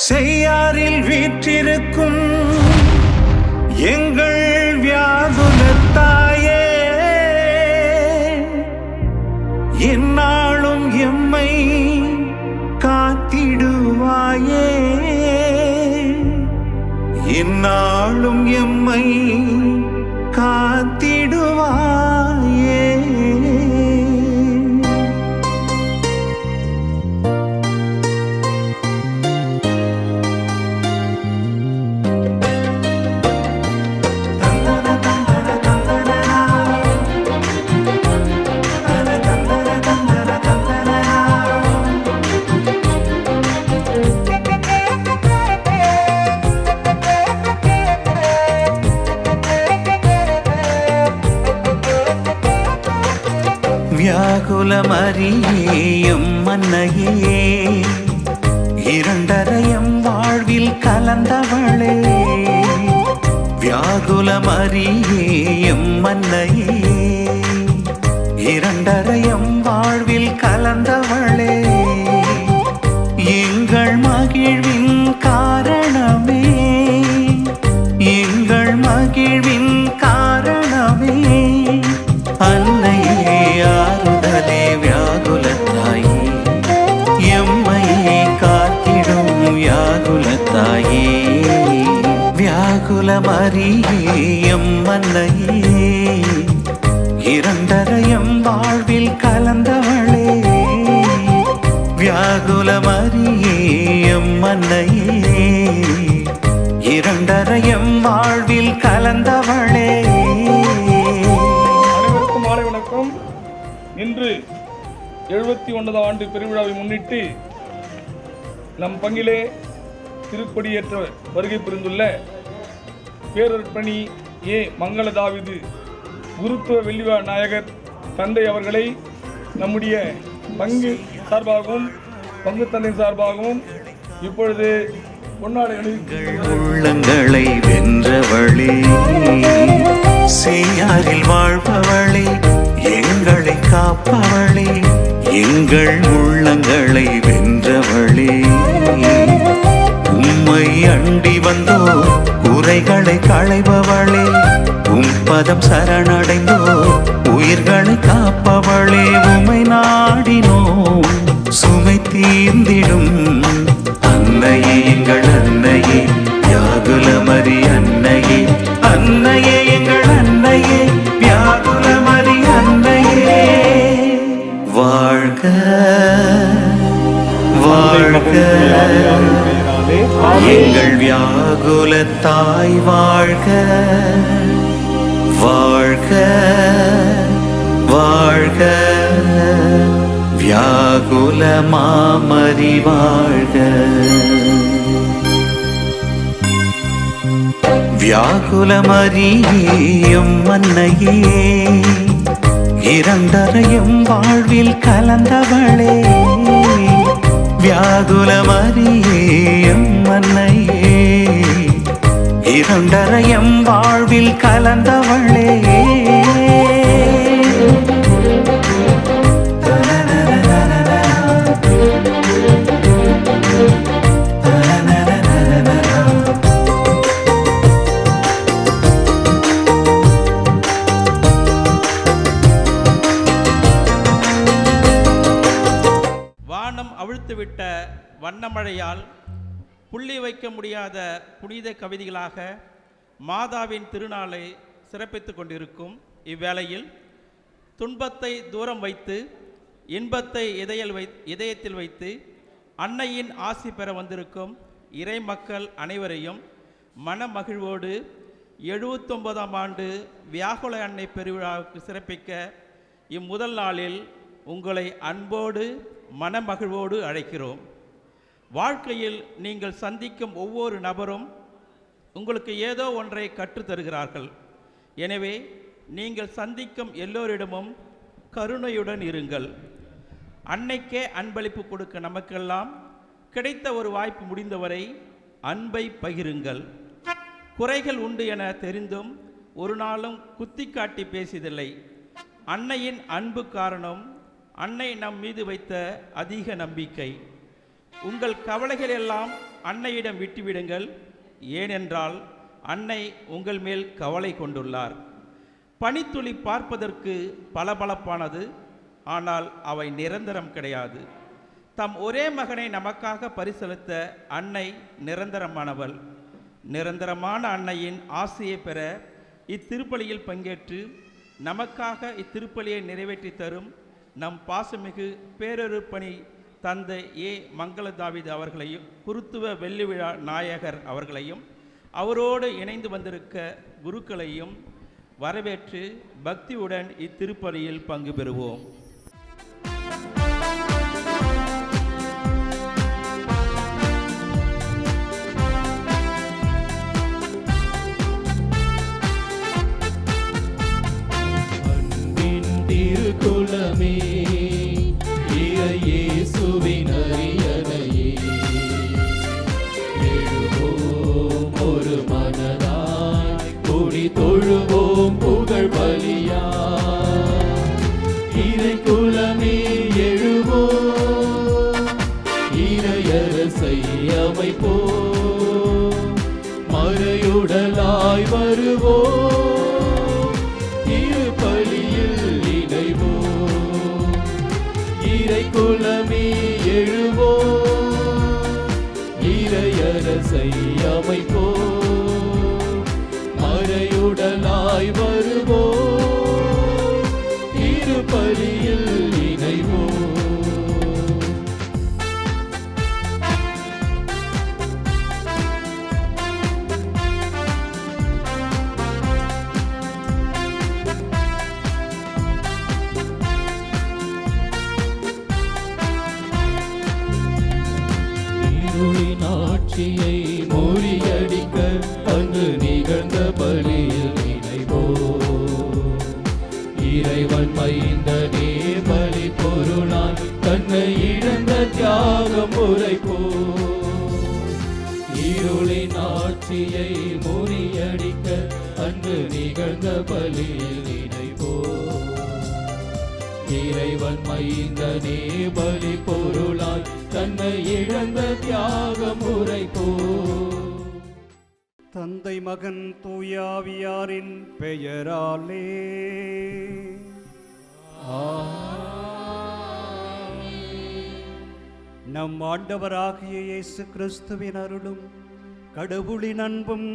செய்யாரில் வீற்றிருக்கும் எங்கள் வியாகுலத்தாயே, என்னாலும் எம்மை காத்திடுவாயே, என்னாலும் எம்மை காத்திடுவாயே. வியாகுலமறியேயும் மன்னையே, இரண்டரையம் வாழ்வில் கலந்தவளே. வியாகுலமறியேயும் மன்னையே, இரண்டரையம் வாழ்வில் கலந்தவளே. எங்கள் மகிழ்வின் காரணமே, எங்கள் மகிழ்வின் காரணமே. அன்னையே ஆறுதலே வியாகுலத்தாயே, எம்மையே காத்திடும் வியாகுலத்தாயே. வியாகுலமறியேயும் மன்னையே, இரண்டரையம் வாழ்வில் கலந்தவளே. வியாகுலமறியேயும் மன்னையே, இரண்டரையம் வாழ்வில் கலந்தவளே. இன்று 79ஆம் ஆண்டு பெருவிழாவை முன்னிட்டு நம் பங்கிலே திருக்கொடியேற்ற வருகை புரிந்துள்ள பேரற்பணி ஏ மங்களதாவிது குருத்துவ வெள்ளிவா நாயகர் தந்தை அவர்களை நம்முடைய பங்கு சார்பாகவும் பங்கு தந்தை சார்பாகவும் இப்பொழுது உள்ளங்களை வென்றவளே, செய்யாரில் வாழ்பவளே, எங்களை காப்பவளே, எங்கள் உள்ளங்களை வென்றவளே. உம்மை அண்டி வந்தோ குறைகளை களைபவளே, உம்பதம் சரணடைந்தோ உயிர்களை காப்பவளே. உம்மை நாடினோம் சுமை தீர்ந்திடும் அன்னையே, எங்கள் அன்னையே, வியாகுலமறி அன்னையே. அன்னையே எங்கள் அன்னையே, வியாகுலமறி அன்னையே. வாழ்க வாழ்க எங்கள் வியாகுலத்தாய், வாழ்க வாழ்க வாழ்க வியாகுல மாமரி வாழ்க. வியாகுலமறியேயும் மன்னையே, இரண்டரையும் வாழ்வில் கலந்தவளே. வியாகுலமறியேயும் மன்னையே, இரண்டரையும் வாழ்வில் கலந்தவளே. அவிழ்த்துவிட்ட வண்ணமழையால் புள்ளி வைக்க முடியாத புனித கவிதைகளாக மாதாவின் திருநாளை சிறப்பித்துக் கொண்டிருக்கும் இவ்வேளையில் துன்பத்தை தூரம் வைத்து இன்பத்தை இதயத்தில் வைத்து அன்னையின் ஆசி பெற வந்திருக்கும் இறை மக்கள் அனைவரையும் மனமகிழ்வோடு 79ஆம் ஆண்டு வியாகுல அன்னை பெருவிழாவுக்கு சிறப்பிக்க இம்முதல் நாளில் உங்களை அன்போடு மனமகிழ்வோடு அழைக்கிறோம். வாழ்க்கையில் நீங்கள் சந்திக்கும் ஒவ்வொரு நபரும் உங்களுக்கு ஏதோ ஒன்றை கற்றுத்தருகிறார்கள். எனவே நீங்கள் சந்திக்கும் எல்லோரிடமும் கருணையுடன் இருங்கள். அன்னைக்கே அன்பளிப்பு கொடுக்க நமக்கெல்லாம் கிடைத்த ஒரு வாய்ப்பு முடிந்தவரை அன்பை பகிருங்கள். குறைகள் உண்டு என தெரிந்தும் ஒரு நாளும் குத்தி காட்டி பேசியதில்லை. அன்னையின் அன்பு காரணம் அன்னை நம் மீது வைத்த அதிக நம்பிக்கை. உங்கள் கவலைகள் எல்லாம் அன்னையிடம் விட்டுவிடுங்கள். ஏனென்றால் அன்னை உங்கள் மேல் கவலை கொண்டுள்ளார். பனித்துளி பார்ப்பதற்கு பளபளப்பானது, ஆனால் அவை நிரந்தரம் கிடையாது. தம் ஒரே மகனை நமக்காக பரிசளித்த அன்னை நிரந்தரமானவள். நிரந்தரமான அன்னையின் ஆசையை பெற இத்திருப்பலியில் பங்கேற்று நமக்காக இத்திருப்பலியை நிறைவேற்றி தரும் நம் பாசமிகு பேரருட்பணி தந்தை ஏ. மங்கள தாவீது அவர்களையும், குருத்துவ வெள்ளி விழா நாயகர் அவர்களையும், அவரோடு இணைந்து வந்திருக்க குருக்களையும் வரவேற்று பக்தியுடன் இத்திருப்பலியில் பங்கு பெறுவோம். குலமே இயேசுவின் அரியணையே, எழுவோம் ஒரு மனதாய் கூடி தொழுவோம் புகழ் பலியா. இறை குலமே எழுவோம், இறையரசை அமைப்போம், மறையுடலாய் வருவோம், குலமே எழுவோம், இறையரசை அமைப்போம், மறையுடலாய் வருவோம், திருப்பலியில் இணைவோம். ஆட்சியை முறியடிக்க அங்கு நிகழ்ந்த பலியில் இணைவோம், இறைவன் மைந்தனே பலி பொருளாய் தன்னை இழந்த தியாகம் உரைப்போம். இருளின் ஆட்சியை முறியடிக்க அங்கு நிகழ்ந்த பலியில் இணைவோம், இறைவன் மைந்தனே பலி பொருளாய் தன்னை இழந்த தியாகம் உரைப்போம். தந்தை மகன் தூயாவியாரின் பெயராலே நம் ஆண்டவராகிய இயேசு கிறிஸ்துவின் அருளும், கடவுளின் அன்பும்,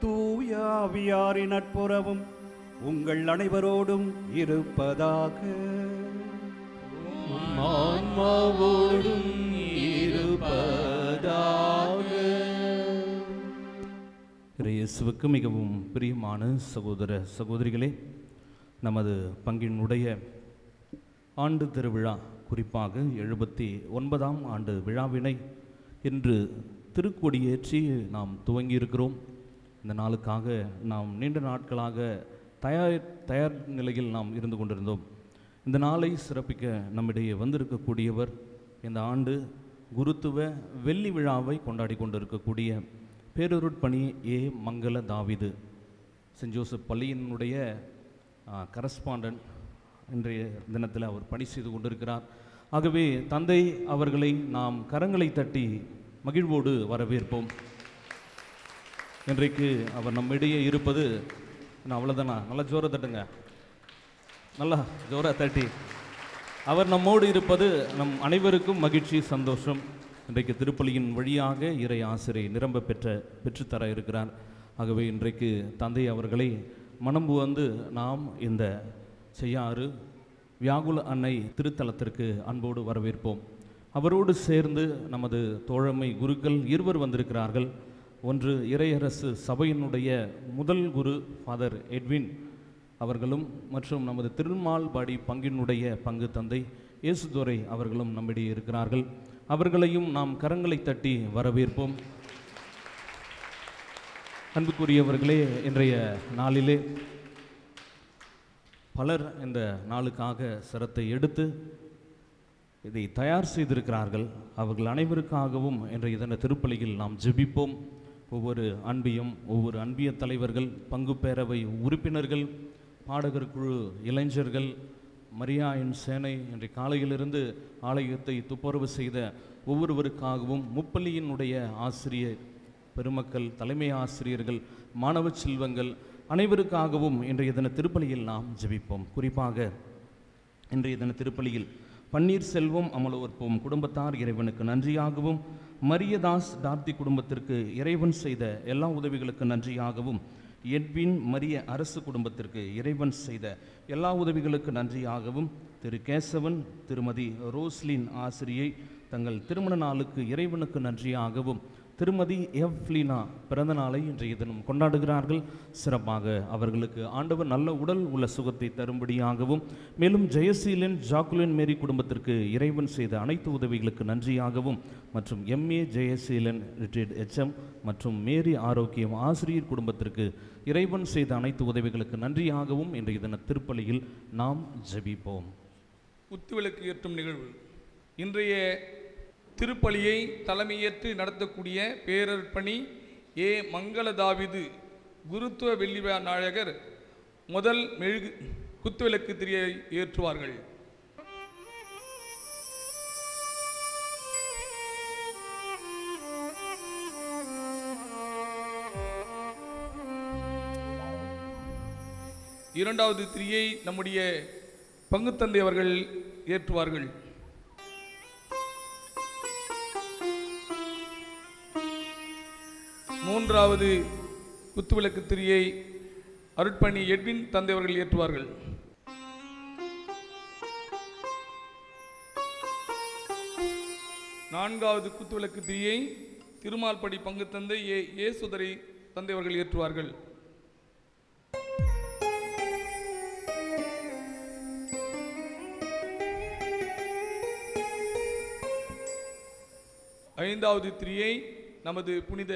தூயாவியாரின் நட்புறவும் உங்கள் அனைவரோடும் இருப்பதாக. ஆன்மாவோடும் இருப்பதாக. இயேசுவுக்கு மிகவும் பிரியமான சகோதர சகோதரிகளே, நமது பங்கினுடைய ஆண்டு திருவிழா, குறிப்பாக 79ஆம் ஆண்டு விழாவினை இன்று திருக்கொடியேற்றி நாம் துவங்கியிருக்கிறோம். இந்த நாளுக்காக நாம் நீண்ட நாட்களாக தயார் நிலையில் நாம் இருந்து கொண்டிருந்தோம். இந்த நாளை சிறப்பிக்க நம்மிடையே வந்திருக்கக்கூடியவர், இந்த ஆண்டு குருத்துவ வெள்ளி விழாவை கொண்டாடி கொண்டிருக்கக்கூடிய பேரருட்பணி ஏ. மங்கள தாவீது, சென்ட் ஜோசப் பள்ளியினுடைய கரஸ்பாண்டன்ட். இன்றைய தினத்தில் அவர் பணி செய்து கொண்டிருக்கிறார். ஆகவே தந்தை அவர்களை நாம் கரங்களை தட்டி மகிழ்வோடு வரவேற்போம். இன்றைக்கு அவர் நம்மிடையே இருப்பது அவ்வளோதானா? நல்லா ஜோரை தட்டுங்க, நல்லா ஜோரா தட்டி. அவர் நம்மோடு இருப்பது நம் அனைவருக்கும் மகிழ்ச்சி, சந்தோஷம். இன்றைக்கு திருப்பலியின் வழியாக இறை ஆசிரியை நிரம்ப பெற்றுத்தர இருக்கிறார். ஆகவே இன்றைக்கு தந்தை அவர்களை மனம்பு வந்து நாம் இந்த செய்யாறு வியாகுல அன்னை திருத்தலத்திற்கு அன்போடு வரவேற்போம். அவரோடு சேர்ந்து நமது தோழமை குருக்கள் இருவர் வந்திருக்கிறார்கள். ஒன்று இறையரசு சபையினுடைய முதல் குரு ஃபாதர் எட்வின் அவர்களும், மற்றும் நமது திருமால்பாடி பங்கினுடைய பங்கு தந்தை இயேசுதுரை அவர்களும் நம்மிடையே இருக்கிறார்கள். அவர்களையும் நாம் கரங்களை தட்டி வரவேற்போம். அன்புக்குரியவர்களே, இன்றைய நாளிலே பலர் இந்த நாளுக்காக சிரத்தை எடுத்து இதை தயார் செய்திருக்கிறார்கள். அவர்கள் அனைவருக்காகவும் இன்றைய தின திருப்பலியில் நாம் ஜெபிப்போம். ஒவ்வொரு அன்பியும், ஒவ்வொரு அன்பிய தலைவர்கள், பங்கு பேரவை உறுப்பினர்கள், பாடகர் குழு, இளைஞர்கள் மரியாயின் சேனை இன்றைய காலையிலிருந்து ஆலயத்தை துப்புரவு செய்த ஒவ்வொருவருக்காகவும் முப்பள்ளியினுடைய ஆசிரியர் பெருமக்கள், தலைமை ஆசிரியர்கள், மாணவ செல்வங்கள் அனைவருக்காகவும் இன்றைய தின திருப்பலியில் நாம் ஜெபிப்போம். குறிப்பாக இன்றைய தின திருப்பலியில் பன்னீர் செல்வம் அமலோற்போம் குடும்பத்தார் இறைவனுக்கு நன்றியாகவும், மரியதாஸ் டார்த்தி குடும்பத்திற்கு இறைவன் செய்த எல்லா உதவிகளுக்கு நன்றியாகவும், எட்வின் மரிய அரசு குடும்பத்திற்கு இறைவன் செய்த எல்லா உதவிகளுக்கு நன்றியாகவும், திரு கேசவன் திருமதி ரோஸ்லின் ஆசிரியை தங்கள் திருமண நாளுக்கு இறைவனுக்கு நன்றியாகவும், திருமதி எவ்லீனா பிறந்த நாளை இன்றைய தினம் கொண்டாடுகிறார்கள். சிறப்பாக அவர்களுக்கு ஆண்டவர் நல்ல உடல் உள்ள சுகத்தை தரும்படியாகவும், மேலும் ஜெயசீலன் ஜாக்குலின் மேரி குடும்பத்திற்கு இறைவன் செய்த அனைத்து உதவிகளுக்கு நன்றியாகவும், மற்றும் எம்ஏ ஜெயசீலன் ரிட்டையர்ட் HM மற்றும் மேரி ஆரோக்கியம் ஆசிரியர் குடும்பத்திற்கு இறைவன் செய்த அனைத்து உதவிகளுக்கு நன்றியாகவும் இன்றைய தின திருப்பலியில் நாம் ஜெபிப்போம். குத்துவிளக்கு ஏற்றும் நிகழ்வு. இன்றைய திருப்பலியை தலைமையேற்று நடத்தக்கூடிய பேரர்ப்பணி ஏ. மங்களதாவிது குருத்துவ வெள்ளிவிழா நாயகர் முதல் மெழுகு குத்துவிளக்கு திரியை ஏற்றுவார்கள். இரண்டாவது திரியை நம்முடைய பங்குத்தந்தை அவர்கள் ஏற்றுவார்கள். மூன்றாவது குத்துவிளக்கு திரியை அருட்பணி எட்வின் தந்தை அவர்கள் ஏற்றுவார்கள். நான்காவது குத்துவிளக்கு திரியை திருமால்படி பங்கு தந்தை ஏசுதரை தந்தை அவர்கள் ஏற்றுவார்கள். ஐந்தாவது திரியை நமது புனித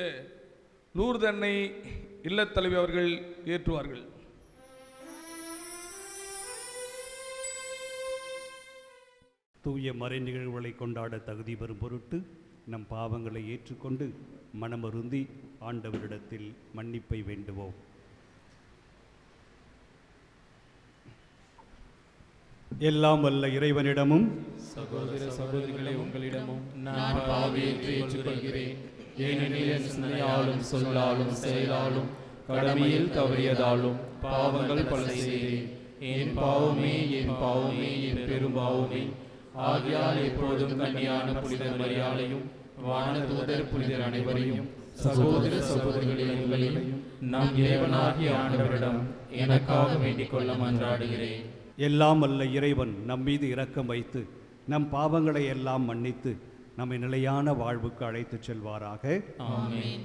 லூர்தன்னை இல்லத்தலைவி அவர்கள் ஏற்றுவார்கள். தூய மறை நிகழ்வுகளை கொண்டாட தகுதி பெறும் பொருட்டு நம் பாவங்களை ஏற்றுக்கொண்டு மனமருந்தி ஆண்டவரிடத்தில் மன்னிப்பை வேண்டுவோம். எல்லாம் வல்ல இறைவனிடமும் சகோதர சகோதரிகளை உங்களிடமும் நான் பாவியேற்று ஏற்றுக்கொள்கிறேன். ஏனெனில் என் சிந்தனையாலும் சொல்லாலும் செயலாலும் கடமையில் தவறியதாலும் பாவங்கள் பல செய்தேன். என் பாவமே என் பாவமே என் பெரும் பாவமே. ஆகையால் எப்போதும் கன்னியான புனித மரியாளையும் வானதூதர் புனிதர் அனைவரையும் சகோதர சகோதரிகளை உங்களையும் நம் இறைவனாகிய ஆண்டவரிடம் எனக்காக வேண்டிக் கொள்ள மன்றாடுகிறேன். எல்லாம் வல்ல இறைவன் நம் மீது இரக்கம் வைத்து நம் பாவங்களை எல்லாம் மன்னித்து நம்மை நிலையான வாழ்வுக்கு அழைத்துச் செல்வாராக. ஆமென்.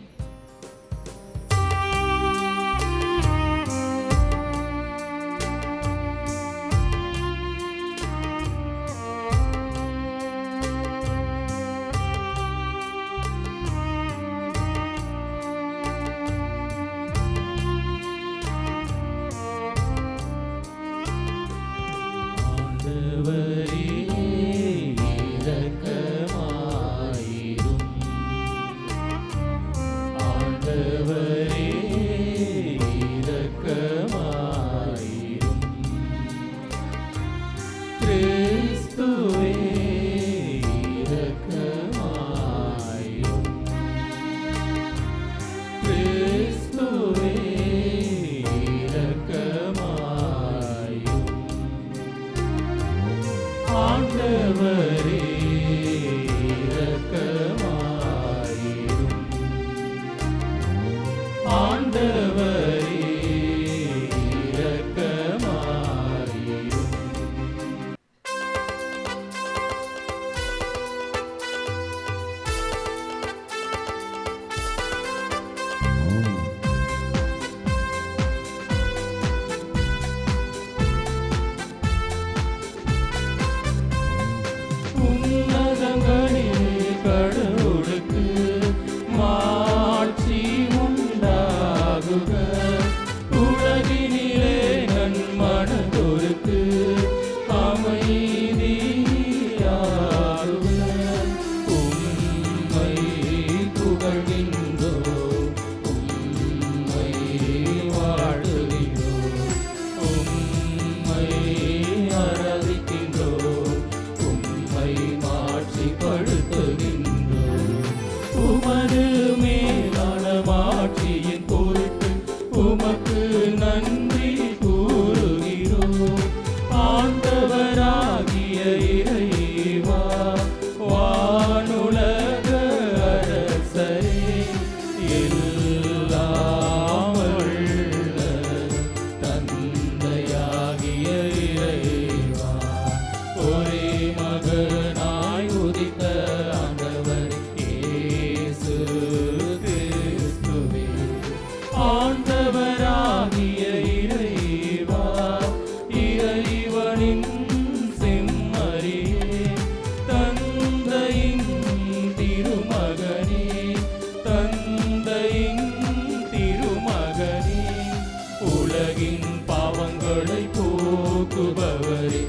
வாழ்கிறோம் உம்மை ஆராதிக்கிறோம். உமது மேலான மாட்சியின் பொருட்டு உமக்கு நன்றி கூறுகிறோம். ஆண்டவராகிய இறைவா, வானுலக அரசரே, எல்லாம் வல்ல தந்தையாகிய இறைவா, ஒரே மகனாய் உதித்த ஆண்டவர் இயேசு கிறிஸ்துவே, ஆண்டவராகிய இறைவா, இறைவனின் செம்மறியே, தந்தையின் திருமகனே, தந்தையின் திருமகனே, உலகின் பாவங்களை போக்குபவரே,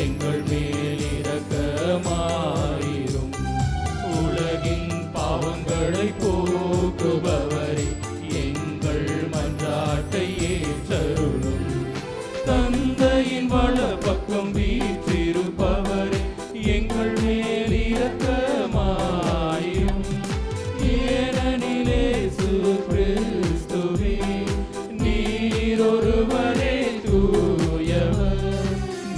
எங்கள் மேல் இரக்கமாயிரும். உலகின் பாவங்களை போக்குபவரே, எங்கள் மன்றாட்டை ஏற்றருளும். தந்தையின் வலப்பக்கம் வீற்றிருப்பவரே, எங்கள் மேல் இரக்கமாயிரும். ஏனெனில் இயேசு கிறிஸ்துவே, நீரொருவரே தூயவர்,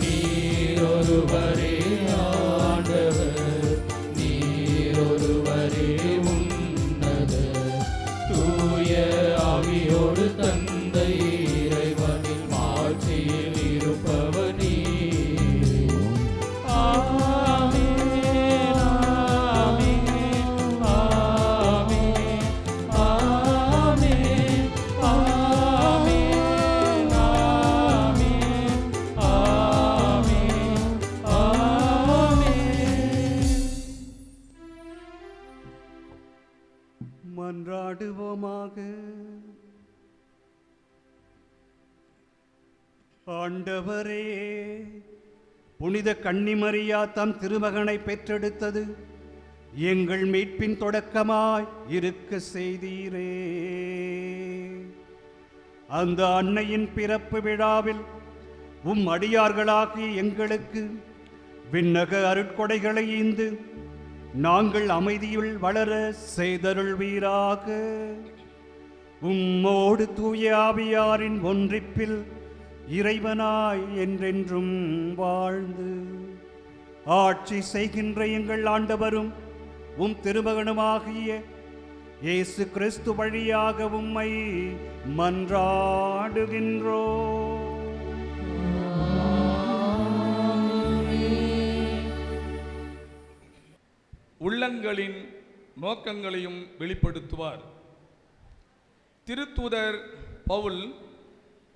நீரொருவரே ஆண்டவர், நீரொருவரே உன்னதர். தூய ஆவியோடு தந்தை இறைவனில் மாட்சியில் இருப்பவர் நீரே. ஆமென், ஆமென், ஆமென், ஆமென், ஆமென், ஆமென், ஆமென். மன்றாடுவோமாக. ஆண்டவரே, புனித கன்னிமரியா தம் திருமகனை பெற்றெடுத்தது எங்கள் மீட்பின் தொடக்கமாய் இருக்க செய்தீரே. அந்த அன்னையின் பிறப்பு விழாவில் அடியார்களாகிய எங்களுக்கு விண்ணக அருட்கொடைகளை ஈந்து நாங்கள் அமைதியுள் வளர செய்தருள்வீராக. உம்மோடு தூய ஆவியாரின் ஒன்றிப்பில் இறைவனாய் என்றென்றும் வாழ்ந்து ஆட்சி செய்கின்ற எங்கள் ஆண்டவரும் திருமகனுமாகிய இயேசு கிறிஸ்து வழியாக உம்மை மன்றாடுகின்றோம். உள்ளங்களின் நோக்கங்களையும் வெளிப்படுத்துவார். திருத்தூதர் பவுல்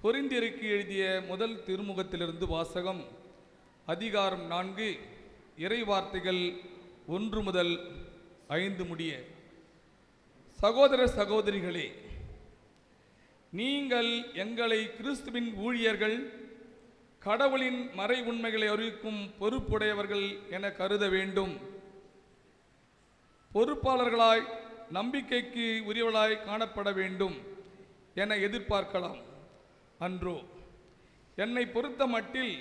கொரிந்தியருக்கு எழுதிய முதல் திருமுகத்திலிருந்து வாசகம். அதிகாரம் 4, இறைவார்த்தைகள் 1 முதல் 5 முடிய. சகோதர சகோதரிகளே, நீங்கள் எங்களை கிறிஸ்துவின் ஊழியர்கள், கடவுளின் மறை உண்மைகளை அறிவிக்கும் பொறுப்புடையவர்கள் என கருத வேண்டும். பொறுப்பாளர்களாய், நம்பிக்கைக்கு உரியவர்களாய் காணப்பட வேண்டும் என எதிர்பார்க்கலாம். அன்றோ, என்னை பொறுத்த மட்டில்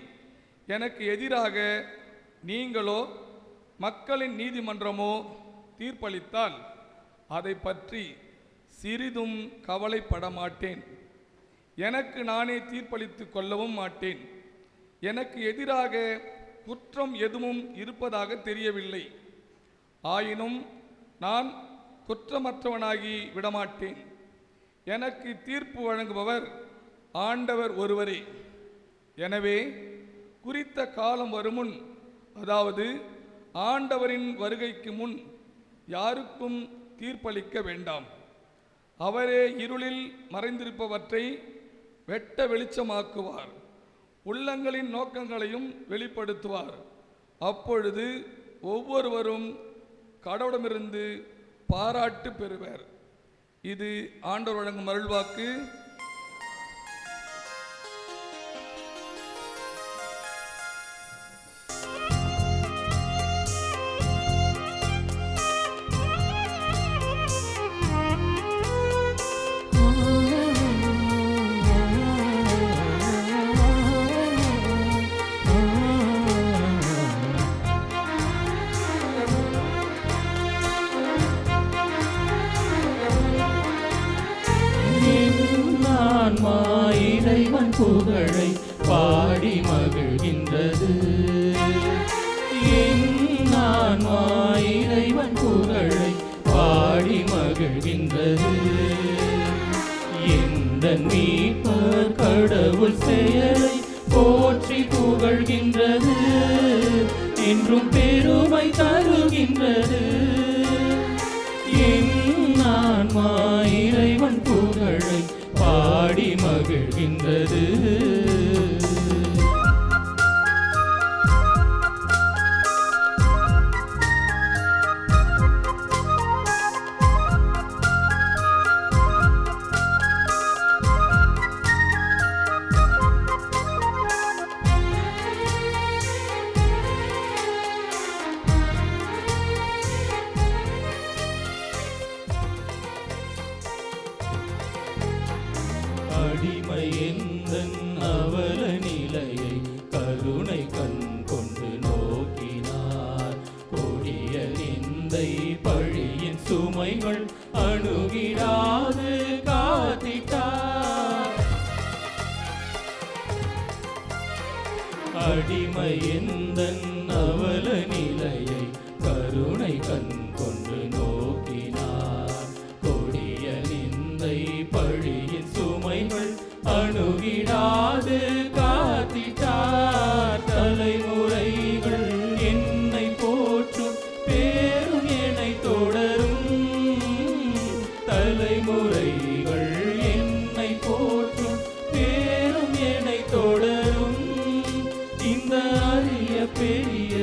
எனக்கு எதிராக நீங்களோ மக்களின் நீதிமன்றமோ தீர்ப்பளித்தால் அதை பற்றி சிறிதும் கவலைப்பட மாட்டேன். எனக்கு நானே தீர்ப்பளித்து கொள்ளவும் மாட்டேன். எனக்கு எதிராக குற்றம் எதுவும் இருப்பதாக தெரியவில்லை. ஆயினும் நான் குற்றமற்றவனாகி விடமாட்டேன். எனக்கு தீர்ப்பு வழங்குபவர் ஆண்டவர் ஒருவரே. எனவே குறித்த காலம் வருமுன், அதாவது ஆண்டவரின் வருகைக்கு முன் யாருக்கும் தீர்ப்பளிக்க வேண்டாம். அவரே இருளில் மறைந்திருப்பவற்றை வெட்ட வெளிச்சமாக்குவார், உள்ளங்களின் நோக்கங்களையும் வெளிப்படுத்துவார். அப்பொழுது ஒவ்வொருவரும் கடவுளிடமிருந்து பாராட்டு பெறுவர். இது ஆண்டவர் வழங்கும் அருள்வாக்கு. ஆன்மா இறைவன் புகழை பாடி மகிழ்கின்றது. என் ஆன்மா இறைவன் புகழை பாடி மகிழ்கின்றது. எந்தன் மீட்பர் கடவுள் செயலை போற்றி புகழ்கின்றது. என்றும் பெருமை தருகின்றது. என் ஆன்மா இறைவன் புகழை பாடி மகிழ்கின்றது. அடிமை எந்தன் அவல நிலையை கருணை கண் கொண்டு நோக்கினார். கொடிய நிந்தை பழியின் சுமைகள் அணுகிடாது காத்திட்டார். அடிமை எந்தன் அவல நிலையை கருணை கண் கொண்டு நோக்கினார். கொடிய நிந்தை பழியின் சுமைகள் அணுகிடாது காத்திட்டார். தலைமுறைகள் என்னை போற்றும் பேரும் என்னை தொடரும். தலைமுறைகள் என்னை போற்றும் பேரும் என்னை தொடரும். இந்த அரிய பெரிய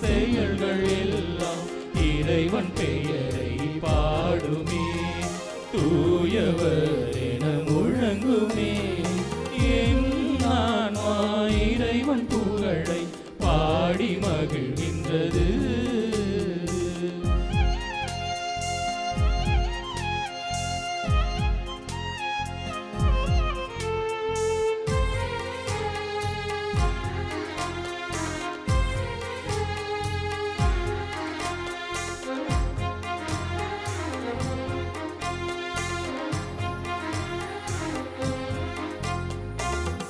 செயல்கள் எல்லாம் இறைவன் பெயரை பாடுமே. தூயவர் என முழங்குமே. என் ஆன்மா இறைவன் புகழை பாடி மகிழ்கின்றது.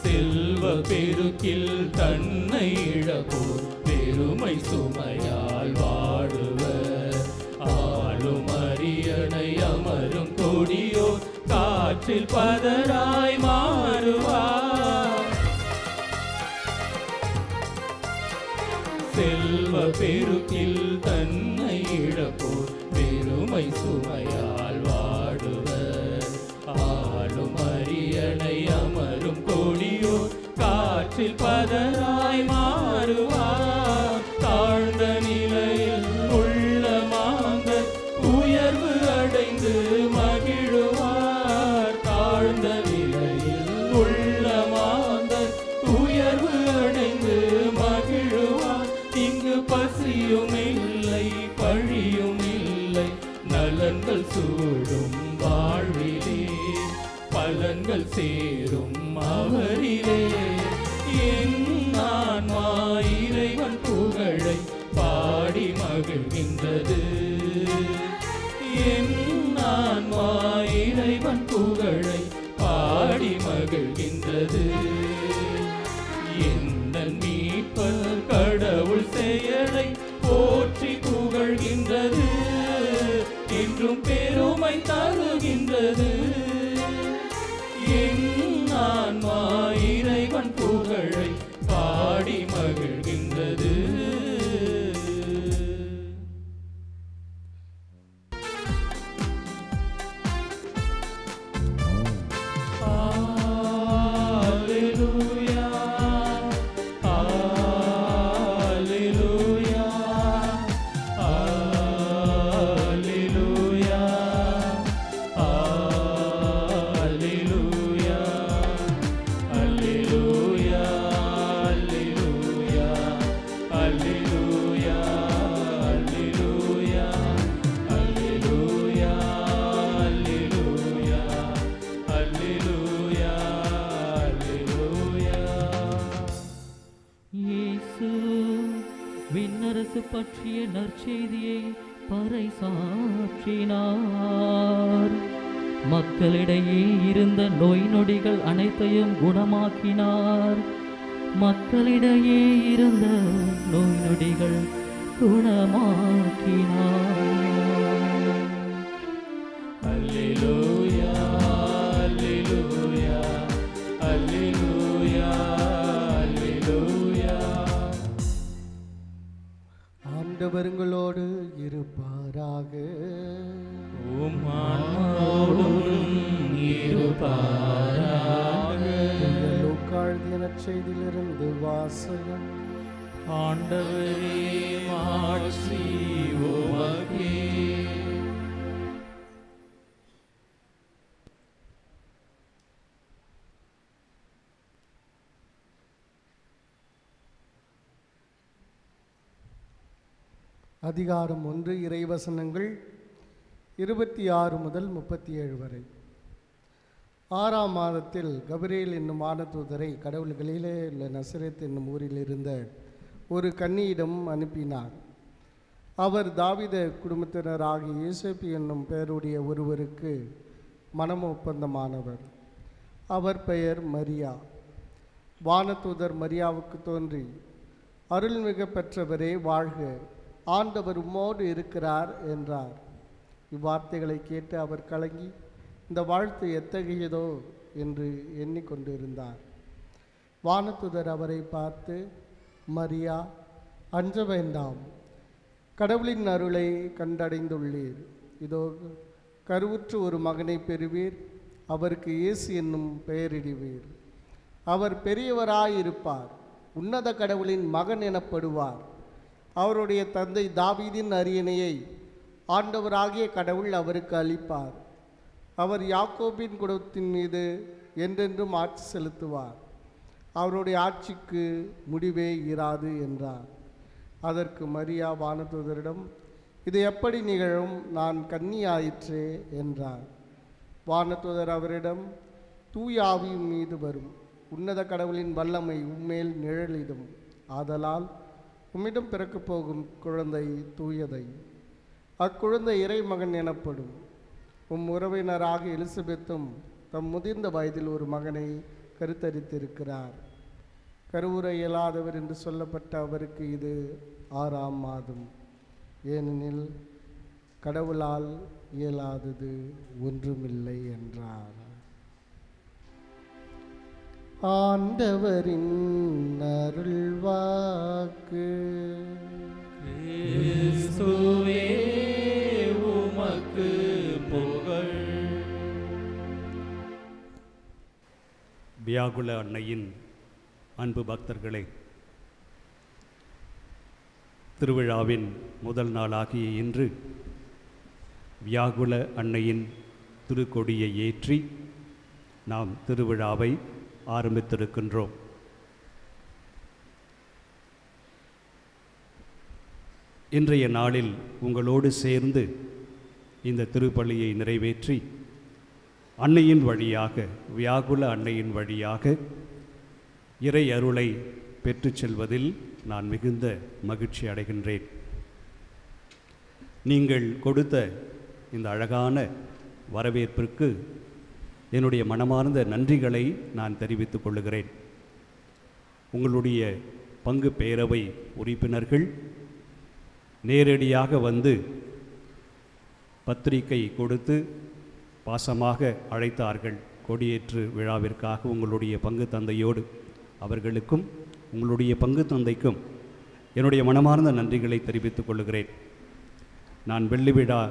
செல்வ பெருக்கில் தன்னை இழப்போர் பெருமை சுமையால் வாடுவர். ஆளும் அரியணை அமரும் கொடியோர் காற்றில் பதராய் மாறுவார். செல்வ பெருக்கில் தன்னை இழப்போர் பெருமை சுமையால் வாடுவர். ஆளும் அரியணை அமரும் கொடியோர் காற்றில் பதராய் மாறுவார். தாழ்ந்த நிலையில் உள்ள மாந்தர் உயர்வு அடைந்து மகிழுவார். தாழ்ந்த நிலையில் உள்ள மாந்தர் உயர்வு அடைந்து மகிழுவார். இங்கு பசியும் இல்லை பழியும் இல்லை நலன்கள் சூடும் வாழ்விலே. பலன்கள் சேரும் அவரிலே. என் ஆன்மா இறைவன் புகழை பாடி மகிழ்கின்றது. என் ஆன்மா இறைவன் புகழை பாடி மகிழ்கின்றது. எந்த மீட்பர் கடவுள் செயலை போற்றி புகழ்கின்றது. என்றும் பெருமை தருகின்றது. என் ஆன்மா இறைவன் புகழை பாடி மகிழ்கின்றது. Alleluia, Alleluia, Alleluia, Alleluia, Alleluia, Alleluia, Alleluia, Alleluia, Alleluia, Alleluia, Alleluia. இயேசு விண்ணரசு பற்றிய நற்செய்தியை பறைசாற்றினார். மக்களிடையே இருந்த நோய் நொடிகள் அனைத்தையும் குணமாக்கினார். மக்களிடையே இருந்த நோய் நொடிகள் குணமாக்கினார். அல்லேலூயா அல்லேலூயா அல்லேலூயா அல்லேலூயா. ஆண்டவர்களோடு இருப்பாராக. உம் ஆன்மாவோடும் இருப்பாராக. லூக்காழ்திய நற்செய்தியிலிருந்து வாசகம். ஆண்டவரே மாட்சி உமக்கே. அதிகாரம் 1 இறைவசனங்கள் 26 முதல் 37 வரை. 6ஆம் மாதத்தில் கபிரியேல் என்னும் வானதூதரை கடவுள் கலிலேயிலே உள்ள நசரேத் என்னும் ஊரில் இருந்த ஒரு கன்னியிடம் அனுப்பினார். அவர் தாவீத குடும்பத்தினராகிய யோசேப்பு என்னும் பெயருடைய ஒருவருக்கு மணம ஒப்பந்தமானவர். அவர் பெயர் மரியா. வானதூதர் மரியாவுக்கு தோன்றி, அருள்மிக பெற்றவரே வாழ்க, ஆண்டவர் உம்மோடு இருக்கிறார் என்றார். இவ்வார்த்தைகளை கேட்டு அவர் கலங்கி, இந்த வாழ்த்து எத்தகையதோ என்று எண்ணிக்கொண்டிருந்தார். வானதூதர் அவரை பார்த்து, மரியா, அஞ்ச வேண்டாம், கடவுளின் அருளை கண்டடைந்துள்ளீர். இதோ கருவுற்று ஒரு மகனை பெறுவீர், அவருக்கு இயேசு என்னும் பெயரிடுவீர். அவர் பெரியவராயிருப்பார், உன்னத கடவுளின் மகன் எனப்படுவார். அவருடைய தந்தை தாவீதின் அரியணையை ஆண்டவராகிய கடவுள் அவருக்கு அளிப்பார். அவர் யாக்கோபின் குலத்தின் மீது என்றென்றும் ஆட்சி செலுத்துவார். அவருடைய ஆட்சிக்கு முடிவே இராது என்றார். அதற்கு மரியா வானதூதரிடம், இது எப்படி நிகழும், நான் கன்னியாயிற்றே என்றார். வானதூதர் அவரிடம், தூய ஆவி மீது வரும், உன்னத கடவுளின் வல்லமை உம்மேல் நிழலிடும். ஆதலால் உம்மிடம் பிறக்கப் போகும் குழந்தை தூயதை. அக்குழந்தை இறைமகன் எனப்படும். உம் உறவினராக எலிசபெத்தும் தம் முதிர்ந்த வயதில் ஒரு மகனை கருத்தரித்திருக்கிறார். கருவுற இயலாதவர் என்று சொல்லப்பட்ட அவருக்கு இது 6ஆம் மாதம். ஏனெனில் கடவுளால் இயலாதது ஒன்றுமில்லை என்றார். ஆண்டவரின் அருள்வாக்கு. கிறிஸ்துவே உமக்கு புகழ். வியாகுல அன்னையின் அன்பு பக்தர்களே, திருவிழாவின் முதல் நாளாகிய இன்று வியாகுல அன்னையின் திருக்கொடியை ஏற்றி நாம் திருவிழாவை ஆரம்பித்திருக்கின்றோம். இன்றைய நாளில் உங்களோடு சேர்ந்து இந்த திருப்பலியை நிறைவேற்றி அன்னையின் வழியாக, வியாகுல அன்னையின் வழியாக இறை அருளை பெற்றுச் செல்வதில் நான் மிகுந்த மகிழ்ச்சி அடைகின்றேன். நீங்கள் கொடுத்த இந்த அழகான வரவேற்பிற்கு என்னுடைய மனமார்ந்த நன்றிகளை நான் தெரிவித்துக் கொள்ளுகிறேன். உங்களுடைய பங்கு பேரவை உறுப்பினர்கள் நேரடியாக வந்து பத்திரிகை கொடுத்து பாசமாக அழைத்தார்கள் கொடியேற்று விழாவிற்காக. உங்களுடைய பங்கு தந்தையோடு அவர்களுக்கும் உங்களுடைய பங்கு தந்தைக்கும் என்னுடைய மனமார்ந்த நன்றிகளை தெரிவித்துக் கொள்கிறேன். நான் வெள்ளி விழா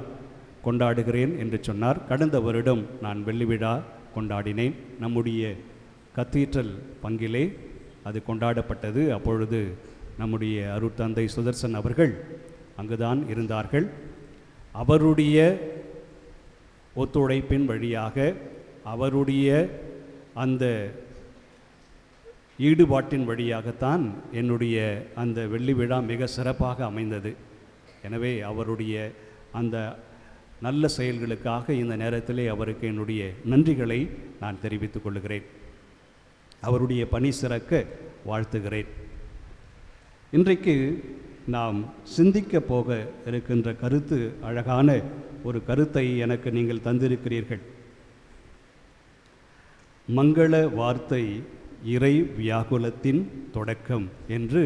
கொண்டாடுகிறேன் என்று சொன்னார். கடந்த வருடம் நான் வெள்ளி விழா கொண்டாடினேன். நம்முடைய கத்தீட்ரல் பங்கிலே அது கொண்டாடப்பட்டது. அப்பொழுது நம்முடைய அருட்தந்தை சுதர்சன் அவர்கள் அங்குதான் இருந்தார்கள். அவருடைய ஒத்துழைப்பின் வழியாக, அவருடைய அந்த ஈடுபாட்டின் வழியாகத்தான் என்னுடைய அந்த வெள்ளி விழா மிக சிறப்பாக அமைந்தது. எனவே அவருடைய அந்த நல்ல செயல்களுக்காக இந்த நேரத்திலே அவருக்கு என்னுடைய நன்றிகளை நான் தெரிவித்துக் கொள்கிறேன். அவருடைய பணி சிறக்க வாழ்த்துகிறேன். இன்றைக்கு நாம் சிந்திக்க போக இருக்கின்ற கருத்து அழகான ஒரு கருத்தை எனக்கு நீங்கள் தந்திருக்கிறீர்கள். மங்கள வார்த்தை இறை வியாகுலத்தின் தொடக்கம் என்று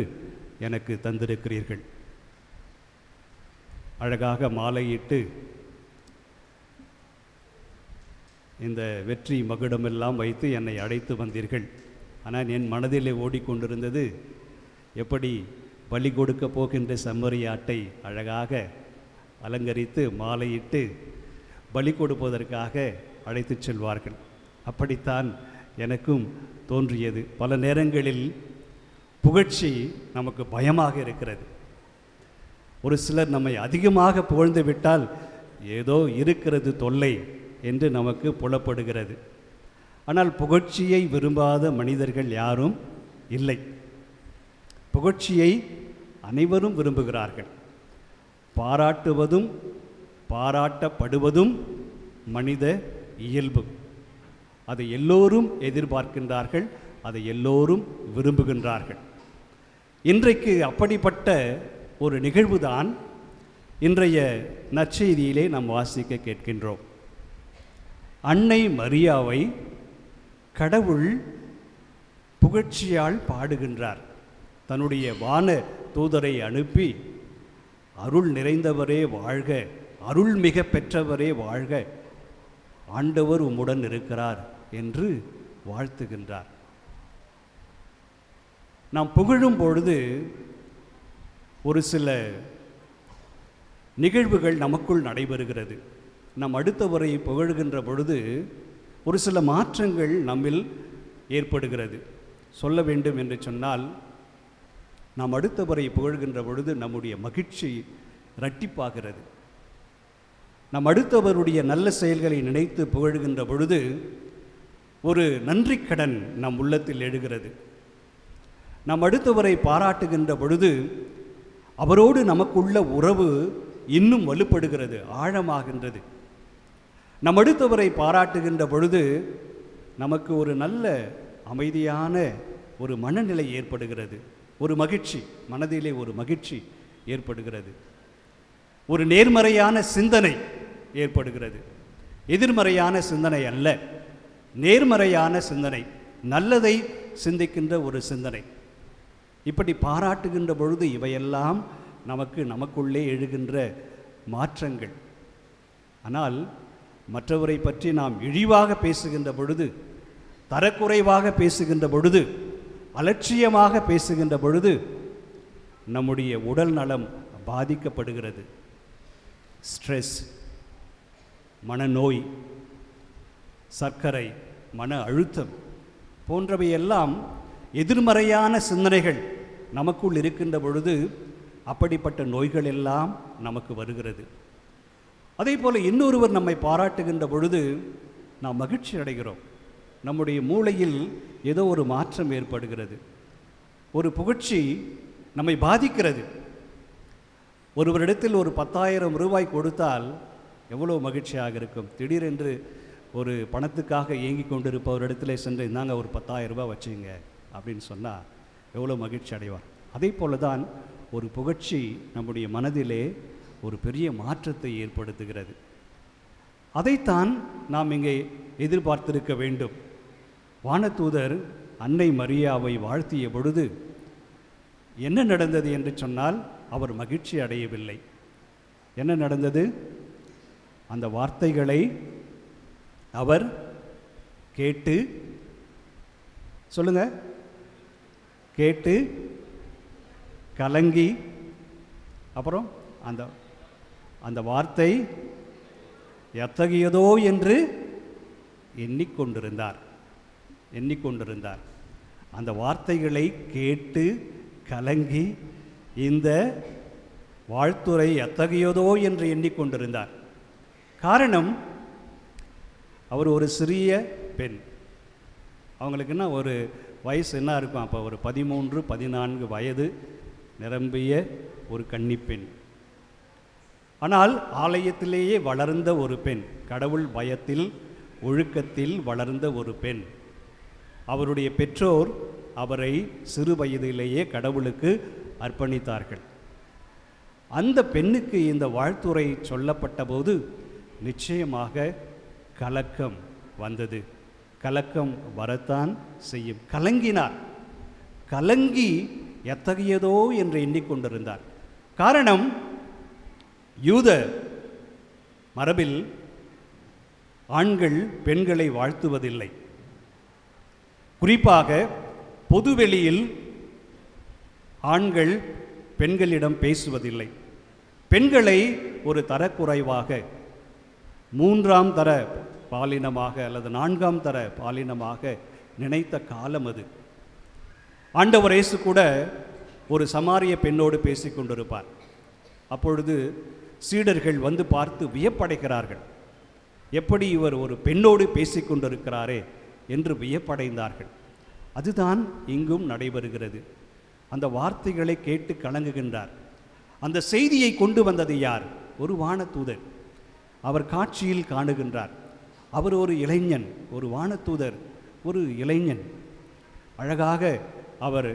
எனக்கு தந்திருக்கிறீர்கள். அழகாக மாலையிட்டு இந்த வெற்றி மகுடமெல்லாம் வைத்து என்னை அழைத்து வந்தீர்கள். ஆனால் என் மனதிலே ஓடிக்கொண்டிருந்தது, எப்படி பலி கொடுக்க போகின்ற செம்மறியாட்டை அழகாக அலங்கரித்து மாலையிட்டு பலி கொடுப்பதற்காக அழைத்து செல்வார்கள். அப்படித்தான் எனக்கும் தோன்றியது. பல நேரங்களில் புகழ்ச்சி நமக்கு பயமாக இருக்கிறது. ஒரு சிலர் நம்மை அதிகமாக புகழ்ந்து விட்டால் ஏதோ இருக்கிறது தொல்லை என்று நமக்கு புலப்படுகிறது. ஆனால் புகழ்ச்சியை விரும்பாத மனிதர்கள் யாரும் இல்லை. புகழ்ச்சியை அனைவரும் விரும்புகிறார்கள். பாராட்டுவதும் பாராட்டப்படுவதும் மனித இயல்பு. அதை எல்லோரும் எதிர்பார்க்கின்றார்கள், அதை எல்லோரும் விரும்புகின்றார்கள். இன்றைக்கு அப்படிப்பட்ட ஒரு நிகழ்வுதான் இன்றைய நற்செய்தியிலே நாம் வாசிக்க கேட்கின்றோம். அன்னை மரியாவை கடவுள் புகழ்ச்சியால் பாடுகின்றார். தன்னுடைய வான தூதரை அனுப்பி, அருள் நிறைந்தவரே வாழ்க, அருள் மிக பெற்றவரே வாழ்க, ஆண்டவர் உம்முடன் இருக்கிறார் என்று வாழ்த்துகின்றார். நாம் புகழும் பொழுது ஒரு சில நிகழ்வுகள் நமக்குள் நடைபெறுகிறது. நாம் அடுத்தவரை புகழ்கின்ற பொழுது ஒரு சில மாற்றங்கள் நம்மில் ஏற்படுகிறது. சொல்ல வேண்டும் என்று சொன்னால், நாம் அடுத்தவரை புகழ்கின்ற பொழுது நம்முடைய மகிழ்ச்சி இரட்டிப்பாகிறது. நாம் அடுத்தவருடைய நல்ல செயல்களை நினைத்து புகழ்கின்ற பொழுது ஒரு நன்றி கடன் நம் உள்ளத்தில் எழுகிறது. நாம் அடுத்தவரை பாராட்டுகின்ற பொழுது அவரோடு நமக்குள்ள உறவு இன்னும் வலுப்படுகிறது, ஆழமாகின்றது. நம் அடுத்தவரை பாராட்டுகின்ற பொழுது நமக்கு ஒரு நல்ல அமைதியான ஒரு மனநிலை ஏற்படுகிறது, ஒரு மகிழ்ச்சி, மனதிலே ஒரு மகிழ்ச்சி ஏற்படுகிறது, ஒரு நேர்மறையான சிந்தனை ஏற்படுகிறது. எதிர்மறையான சிந்தனை அல்ல, நேர்மறையான சிந்தனை, நல்லதை சிந்திக்கின்ற ஒரு சிந்தனை. இப்படி பாராட்டுகின்ற பொழுது இவையெல்லாம் நமக்குள்ளே எழுகின்ற மாற்றங்கள். ஆனால் மற்றவரை பற்றி நாம் இழிவாக பேசுகின்ற பொழுது, தரக்குறைவாக பேசுகின்ற பொழுது, அலட்சியமாக பேசுகின்ற பொழுது நம்முடைய உடல் நலம் பாதிக்கப்படுகிறது. ஸ்ட்ரெஸ், மனநோய், சர்க்கரை, மன அழுத்தம் போன்றவையெல்லாம் எதிர்மறையான சிந்தனைகள் நமக்குள் இருக்கின்ற பொழுது அப்படிப்பட்ட நோய்கள் எல்லாம் நமக்கு வருகிறது. அதே போல் இன்னொருவர் நம்மை பாராட்டுகின்ற பொழுது நாம் மகிழ்ச்சி அடைகிறோம். நம்முடைய மூளையில் ஏதோ ஒரு மாற்றம் ஏற்படுகிறது. ஒரு புகழ்ச்சி நம்மை பாதிக்கிறது. ஒருவரிடத்தில் ஒரு 10,000 ரூபாய் கொடுத்தால் எவ்வளோ மகிழ்ச்சியாக இருக்கும். திடீரென்று ஒரு பணத்துக்காக ஏங்கி கொண்டிருப்பவரிடத்தில் சென்று, இந்தாங்க ஒரு 10,000 ரூபாய் வச்சுங்க அப்படின்னு சொன்னால் எவ்வளோ மகிழ்ச்சி அடைவார். அதே போல தான் ஒரு புகழ்ச்சி நம்முடைய மனதிலே ஒரு பெரிய மாற்றத்தை ஏற்படுத்துகிறது. அதைத்தான் நாம் இங்கே எதிர்பார்த்திருக்க வேண்டும். வானதூதர் அன்னை மரியாவை வாழ்த்திய பொழுது என்ன நடந்தது என்று சொன்னால், அவர் மகிழ்ச்சி அடையவில்லை. என்ன நடந்தது? அந்த வார்த்தைகளை அவர் கேட்டு, சொல்லுங்க, கேட்டு கலங்கி, அப்புறம் அந்த வார்த்தை எத்தகையதோ என்று எண்ணிக்கொண்டிருந்தார். அந்த வார்த்தைகளை கேட்டு கலங்கி இந்த வாழ்த்துரை எத்தகையதோ என்று எண்ணிக்கொண்டிருந்தார். காரணம், அவர் ஒரு சிறிய பெண். அவங்களுக்குன்னா ஒரு வயசு என்ன இருக்கும், அப்போ ஒரு 13-14 வயது நிரம்பிய ஒரு கன்னிப்பெண். ஆனால் ஆலயத்திலேயே வளர்ந்த ஒரு பெண், கடவுள் பயத்தில் ஒழுக்கத்தில் வளர்ந்த ஒரு பெண். அவருடைய பெற்றோர் அவரை சிறு வயதிலேயே கடவுளுக்கு அர்ப்பணித்தார்கள். அந்த பெண்ணுக்கு இந்த வாழ்த்துரை சொல்லப்பட்ட போது நிச்சயமாக கலக்கம் வந்தது, கலக்கம் வரத்தான் செய்யும். கலங்கினார். கலங்கி எத்தகையதோ என்று எண்ணிக்கொண்டிருந்தார். காரணம், யூத மரபில் ஆண்கள் பெண்களை வாழ்த்துவதில்லை. குறிப்பாக பொதுவெளியில் ஆண்கள் பெண்களிடம் பேசுவதில்லை. பெண்களை ஒரு தரக்குறைவாக, மூன்றாம் தர பாலினமாக அல்லது நான்காம் தர பாலினமாக நினைத்த காலம் அது. ஆண்டவர் இயேசு கூட ஒரு சமாரிய பெண்ணோடு பேசிக்கொண்டிருப்பார். அப்பொழுது சீடர்கள் வந்து பார்த்து வியப்படைகிறார்கள். எப்படி இவர் ஒரு பெண்ணோடு பேசிக்கொண்டிருக்கிறாரே என்று வியப்படைந்தார்கள். அதுதான் இங்கும் நடைபெறுகிறது. அந்த வார்த்தைகளை கேட்டு கலங்குகின்றார். அந்த செய்தியை கொண்டு வந்தது யார்? ஒரு வானதூதர். அவர் காட்சியில் காணுகின்றார். அவர் ஒரு இளைஞன், ஒரு வானதூதர், ஒரு இளைஞன். அழகாக அவர்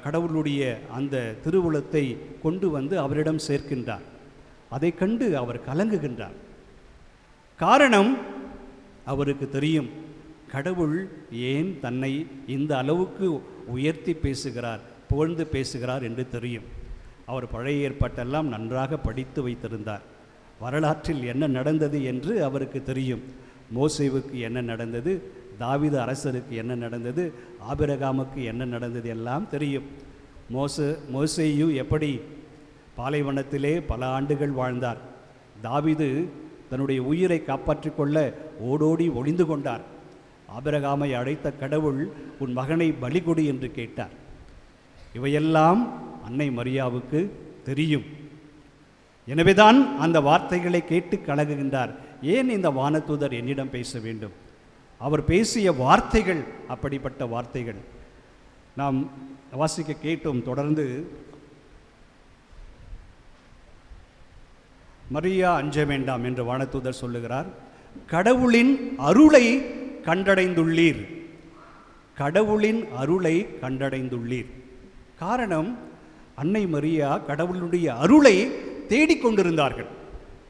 கடவுளுடைய அந்த திருவுளத்தை கொண்டு வந்து அவரிடம் சேர்க்கின்றார். அதை கண்டு அவர் கலங்குகின்றார். காரணம், அவருக்கு தெரியும் கடவுள் ஏன் தன்னை இந்த அளவுக்கு உயர்த்தி பேசுகிறார், புகழ்ந்து பேசுகிறார் என்று தெரியும். அவர் பழைய ஏற்பாட்டெல்லாம் நன்றாக படித்து வைத்திருந்தார். வரலாற்றில் என்ன நடந்தது என்று அவருக்கு தெரியும். மோசேவுக்கு என்ன நடந்தது, தாவீது அரசருக்கு என்ன நடந்தது, ஆபிரகாமுக்கு என்ன நடந்தது எல்லாம் தெரியும். மோசேயு எப்படி பாலைவனத்திலே பல ஆண்டுகள் வாழ்ந்தார். தாவீது தன்னுடைய உயிரை காப்பாற்றிக் கொள்ள ஓடோடி ஒளிந்து கொண்டார். ஆபிரகாமை அழைத்த கடவுள் உன் மகனை பலி கொடு என்று கேட்டார். இவையெல்லாம் அன்னை மரியாவுக்கு தெரியும். எனவேதான் அந்த வார்த்தைகளை கேட்டு கலங்குகின்றார். ஏன் இந்த வானதூதர் என்னிடம் பேச வேண்டும்? அவர் பேசிய வார்த்தைகள் அப்படிப்பட்ட வார்த்தைகள். நாம் வாசிக்க கேட்டோம். தொடர்ந்து, மரியா அஞ்ச வேண்டாம் என்று வானதூதர் சொல்லுகிறார். கடவுளின் அருளை கண்டடைந்துள்ளீர். கடவுளின் அருளை கண்டடைந்துள்ளீர். காரணம், அன்னை மரியா கடவுளுடைய அருளை தேடிக்கொண்டிருந்தார்கள்.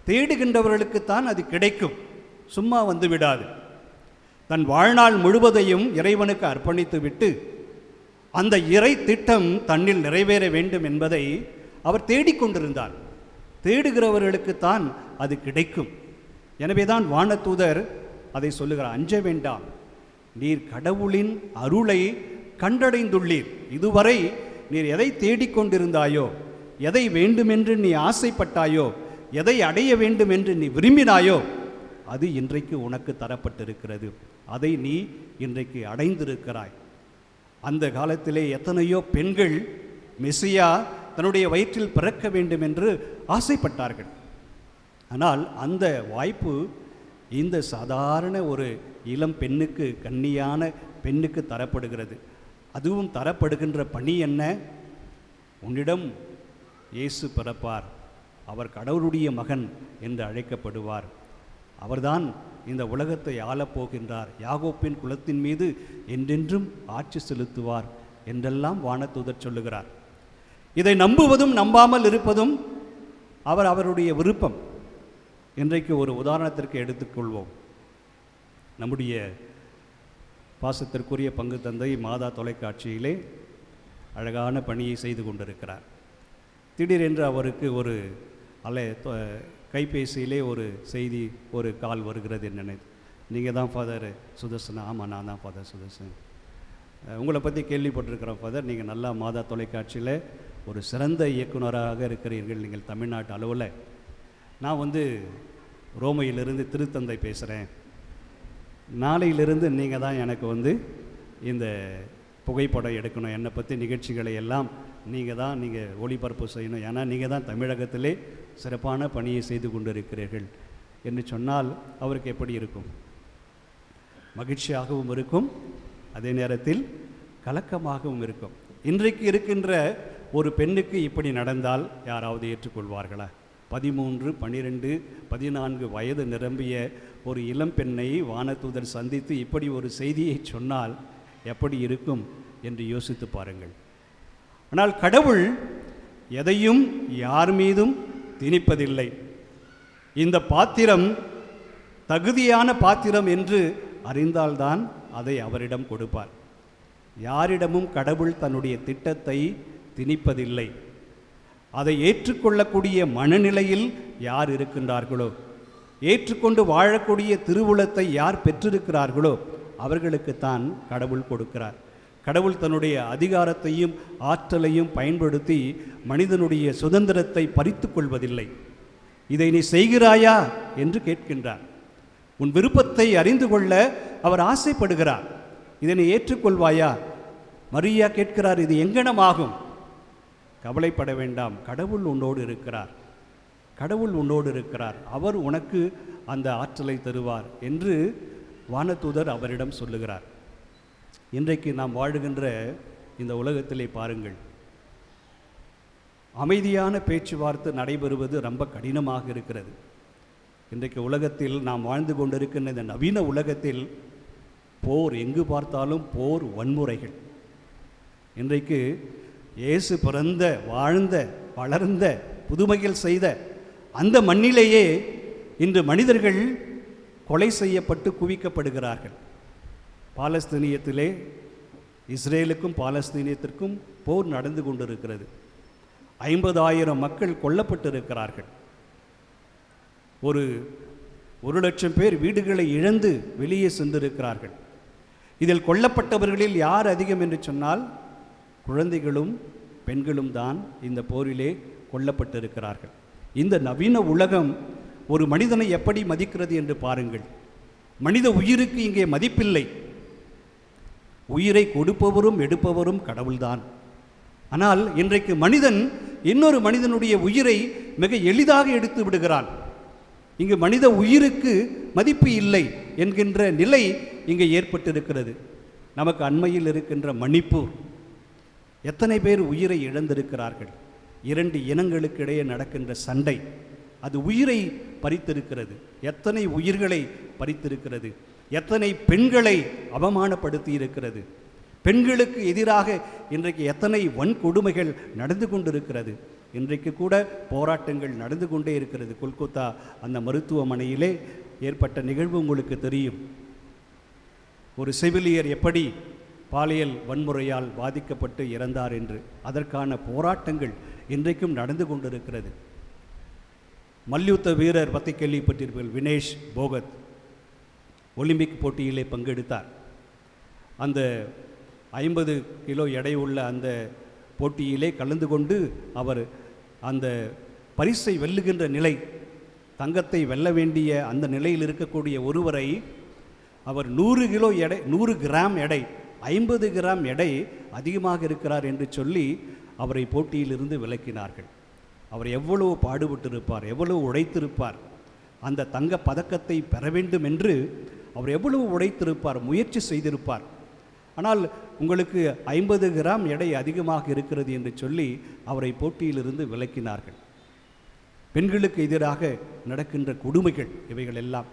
தேடுகின்றவர்களுக்குத்தான் அது கிடைக்கும், சும்மா வந்து விடாது. தன் வாழ்நாள் முழுவதையும் இறைவனுக்கு அர்ப்பணித்து விட்டு அந்த இறை திட்டம் தன்னில் நிறைவேற வேண்டும் என்பதை அவர் தேடிக்கொண்டிருந்தார். தேடுகிறவர்களுக்குத்தான் அது கிடைக்கும். எனவேதான் வானதூதர் அதை சொல்லுகிறார். அஞ்ச வேண்டாம், நீர் கடவுளின் அருளை கண்டடைந்துள்ளீர். இதுவரை நீர் எதை தேடிக்கொண்டிருந்தாயோ, எதை வேண்டுமென்று நீ ஆசைப்பட்டாயோ, எதை அடைய வேண்டும் என்று நீ விரும்பினாயோ, அது இன்றைக்கு உனக்கு தரப்பட்டிருக்கிறது. அதை நீ இன்றைக்கு அடைந்திருக்கிறாய். அந்த காலத்திலே எத்தனையோ பெண்கள் மெசியா தன்னுடைய வயிற்றில் பிறக்க வேண்டும் என்று ஆசைப்பட்டார்கள். ஆனால் அந்த வாய்ப்பு இந்த சாதாரண ஒரு இளம் பெண்ணுக்கு, கன்னியான பெண்ணுக்கு தரப்படுகிறது. அதுவும் தரப்படுகின்ற பணி என்ன? உன்னிடம் இயேசு பிறப்பார், அவர் கடவுளுடைய மகன் என்று அழைக்கப்படுவார், அவர்தான் இந்த உலகத்தை ஆளப்போகின்றார், யாக்கோப்பின் குலத்தின் மீது என்றென்றும் ஆட்சி செலுத்துவார் என்றெல்லாம் வானதூதர் சொல்லுகிறார். இதை நம்புவதும் நம்பாமல் இருப்பதும் அவருடைய விருப்பம். இன்றைக்கு ஒரு உதாரணத்திற்கு எடுத்துக்கொள்வோம். நம்முடைய பாசத்திற்குரிய பங்கு தந்தை மாதா தொலைக்காட்சியிலே அழகான பணியை செய்து கொண்டிருக்கிறார். திடீரென்று அவருக்கு ஒரு கைபேசியிலே ஒரு செய்தி, ஒரு கால் வருகிறது. என்னென்ன, நீங்கள் தான் ஃபாதர் சுதர்சன்? ஆமாம், நான் தான் ஃபாதர் சுதர்சன். உங்களை பற்றி கேள்விப்பட்டிருக்கிறோம் ஃபாதர், நீங்கள் நல்லா மாதா தொலைக்காட்சியில் ஒரு சிறந்த இயக்குனராக இருக்கிறீர்கள் நீங்கள் தமிழ்நாட்டு அளவில். நான் ரோமையிலிருந்து திருத்தந்தை பேசுகிறேன். நாளையிலிருந்து நீங்கள் தான் எனக்கு இந்த புகைப்படம் எடுக்கணும், என்னை பற்றி நிகழ்ச்சிகளை எல்லாம் நீங்கள் ஒளிபரப்பு செய்யணும், ஏன்னா நீங்கள் தான் தமிழகத்திலே சிறப்பான பணியை செய்து கொண்டிருக்கிறீர்கள் என்று சொன்னால் அவருக்கு எப்படி இருக்கும்? மகிழ்ச்சியாகவும் இருக்கும், அதே நேரத்தில் கலக்கமாகவும் இருக்கும். இன்றைக்கு இருக்கின்ற ஒரு பெண்ணுக்கு இப்படி நடந்தால் யாராவது ஏற்றுக்கொள்வார்களா? 13, 12, 14 வயது நிரம்பிய ஒரு இளம் பெண்ணை வானதூதர் சந்தித்து இப்படி ஒரு செய்தியை சொன்னால் எப்படி இருக்கும் என்று யோசித்து பாருங்கள். ஆனால் கடவுள் எதையும் யார் மீதும் திணிப்பதில்லை. இந்த பாத்திரம் தகுதியான பாத்திரம் என்று அறிந்தால்தான் அதை அவரிடம் கொடுப்பார். யாரிடமும் கடவுள் தன்னுடைய திட்டத்தை திணிப்பதில்லை. அதை ஏற்றுக்கொள்ளக்கூடிய மனநிலையில் யார் இருக்கின்றார்களோ, ஏற்றுக்கொண்டு வாழக்கூடிய திருவுளத்தை யார் பெற்றிருக்கிறார்களோ அவர்களுக்குத்தான் கடவுள் கொடுக்கிறார். கடவுள் தன்னுடைய அதிகாரத்தையும் ஆற்றலையும் பயன்படுத்தி மனிதனுடைய சுதந்திரத்தை பறித்து கொள்வதில்லை. இதை நீ செய்கிறாயா என்று கேட்கின்றார். உன் விருப்பத்தை அறிந்து கொள்ள அவர் ஆசைப்படுகிறார். இதை நீ ஏற்றுக்கொள்வாயா? மரியா கேட்கிறார், இது எங்கனமாகும்? கவலைப்பட வேண்டாம், கடவுள் உன்னோடு இருக்கிறார், கடவுள் உன்னோடு இருக்கிறார், அவர் உனக்கு அந்த ஆற்றலை தருவார் என்று வானதூதர் அவரிடம் சொல்லுகிறார். இன்றைக்கு நாம் வாழுகின்ற இந்த உலகத்திலே பாருங்கள், அமைதியான பேச்சுவார்த்தை நடைபெறுவது ரொம்ப கடினமாக இருக்கிறது. இன்றைக்கு உலகத்தில் நாம் வாழ்ந்து கொண்டிருக்கின்ற இந்த நவீன உலகத்தில் போர், எங்கு பார்த்தாலும் போர், வன்முறைகள். இன்றைக்கு இயேசு பிறந்த, வாழ்ந்த, வளர்ந்த, புதுமையில் செய்த அந்த மண்ணிலேயே இன்று மனிதர்கள் கொலை செய்யப்பட்டு குவிக்கப்படுகிறார்கள். பாலஸ்தீனியத்திலே இஸ்ரேலுக்கும் பாலஸ்தீனியத்திற்கும் போர் நடந்து கொண்டிருக்கிறது. 50,000 மக்கள் கொல்லப்பட்டிருக்கிறார்கள். 1,00,000 பேர் வீடுகளை இழந்து வெளியே சென்றிருக்கிறார்கள். இதில் கொல்லப்பட்டவர்களில் யார் அதிகம் என்று சொன்னால் குழந்தைகளும் பெண்களும் தான் இந்த போரிலே கொல்லப்பட்டிருக்கிறார்கள். இந்த நவீன உலகம் ஒரு மனிதனை எப்படி மதிக்கிறது என்று பாருங்கள். மனித உயிருக்கு இங்கே மதிப்பில்லை. உயிரை கொடுப்பவரும் எடுப்பவரும் கடவுள்தான். ஆனால் இன்றைக்கு மனிதன் இன்னொரு மனிதனுடைய உயிரை மிக எளிதாக எடுத்து விடுகிறான். இங்கு மனித உயிருக்கு மதிப்பு இல்லை என்கின்ற நிலை இங்கே ஏற்பட்டிருக்கிறது. நமக்கு அண்மையில் இருக்கின்ற மணிப்பூர், எத்தனை பேர் உயிரை இழந்திருக்கிறார்கள். 2 இனங்களுக்கு இடையே நடக்கின்ற சண்டை, அது உயிரை பறித்திருக்கிறது. எத்தனை உயிர்களை பறித்திருக்கிறது, எத்தனை பெண்களை அவமானப்படுத்தி இருக்கிறது. பெண்களுக்கு எதிராக இன்றைக்கு எத்தனை வன்கொடுமைகள் நடந்து கொண்டிருக்கிறது. இன்றைக்கு கூட போராட்டங்கள் நடந்து கொண்டே இருக்கிறது. கொல்கத்தா அந்த மருத்துவமனையிலே ஏற்பட்ட நிகழ்வு உங்களுக்கு தெரியும். ஒரு செவிலியர் எப்படி பாலியல் வன்முறையால் பாதிக்கப்பட்டு இறந்தார் என்று. அதற்கான போராட்டங்கள் இன்றைக்கும் நடந்து கொண்டிருக்கிறது. மல்யுத்த வீரர் பற்றி கேள்விப்பட்டிருப்பீர்கள், வினேஷ் போகத் ஒலிம்பிக் போட்டியிலே பங்கெடுத்தார். அந்த 50 கிலோ எடை உள்ள அந்த போட்டியிலே கலந்து கொண்டு அவர் அந்த பரிசை வெல்லுகின்ற நிலை, தங்கத்தை வெல்ல வேண்டிய அந்த நிலையில் இருக்கக்கூடிய ஒருவரை அவர் 100 கிலோ எடை, 100 கிராம் எடை, 50 கிராம் எடை அதிகமாக இருக்கிறார் என்று சொல்லி அவரை போட்டியிலிருந்து விலக்கினார்கள். அவர் எவ்வளவு பாடுபட்டிருப்பார், எவ்வளவு உழைத்திருப்பார். அந்த தங்க பதக்கத்தை பெற வேண்டும் என்று அவர் எவ்வளவு உழைத்திருப்பார், முயற்சி செய்திருப்பார். ஆனால் உங்களுக்கு 50 கிராம் எடை அதிகமாக இருக்கிறது என்று சொல்லி அவரை போட்டியிலிருந்து விலக்கினார்கள். பெண்களுக்கு எதிராக நடக்கின்ற கொடுமைகள் இவைகள் எல்லாம்.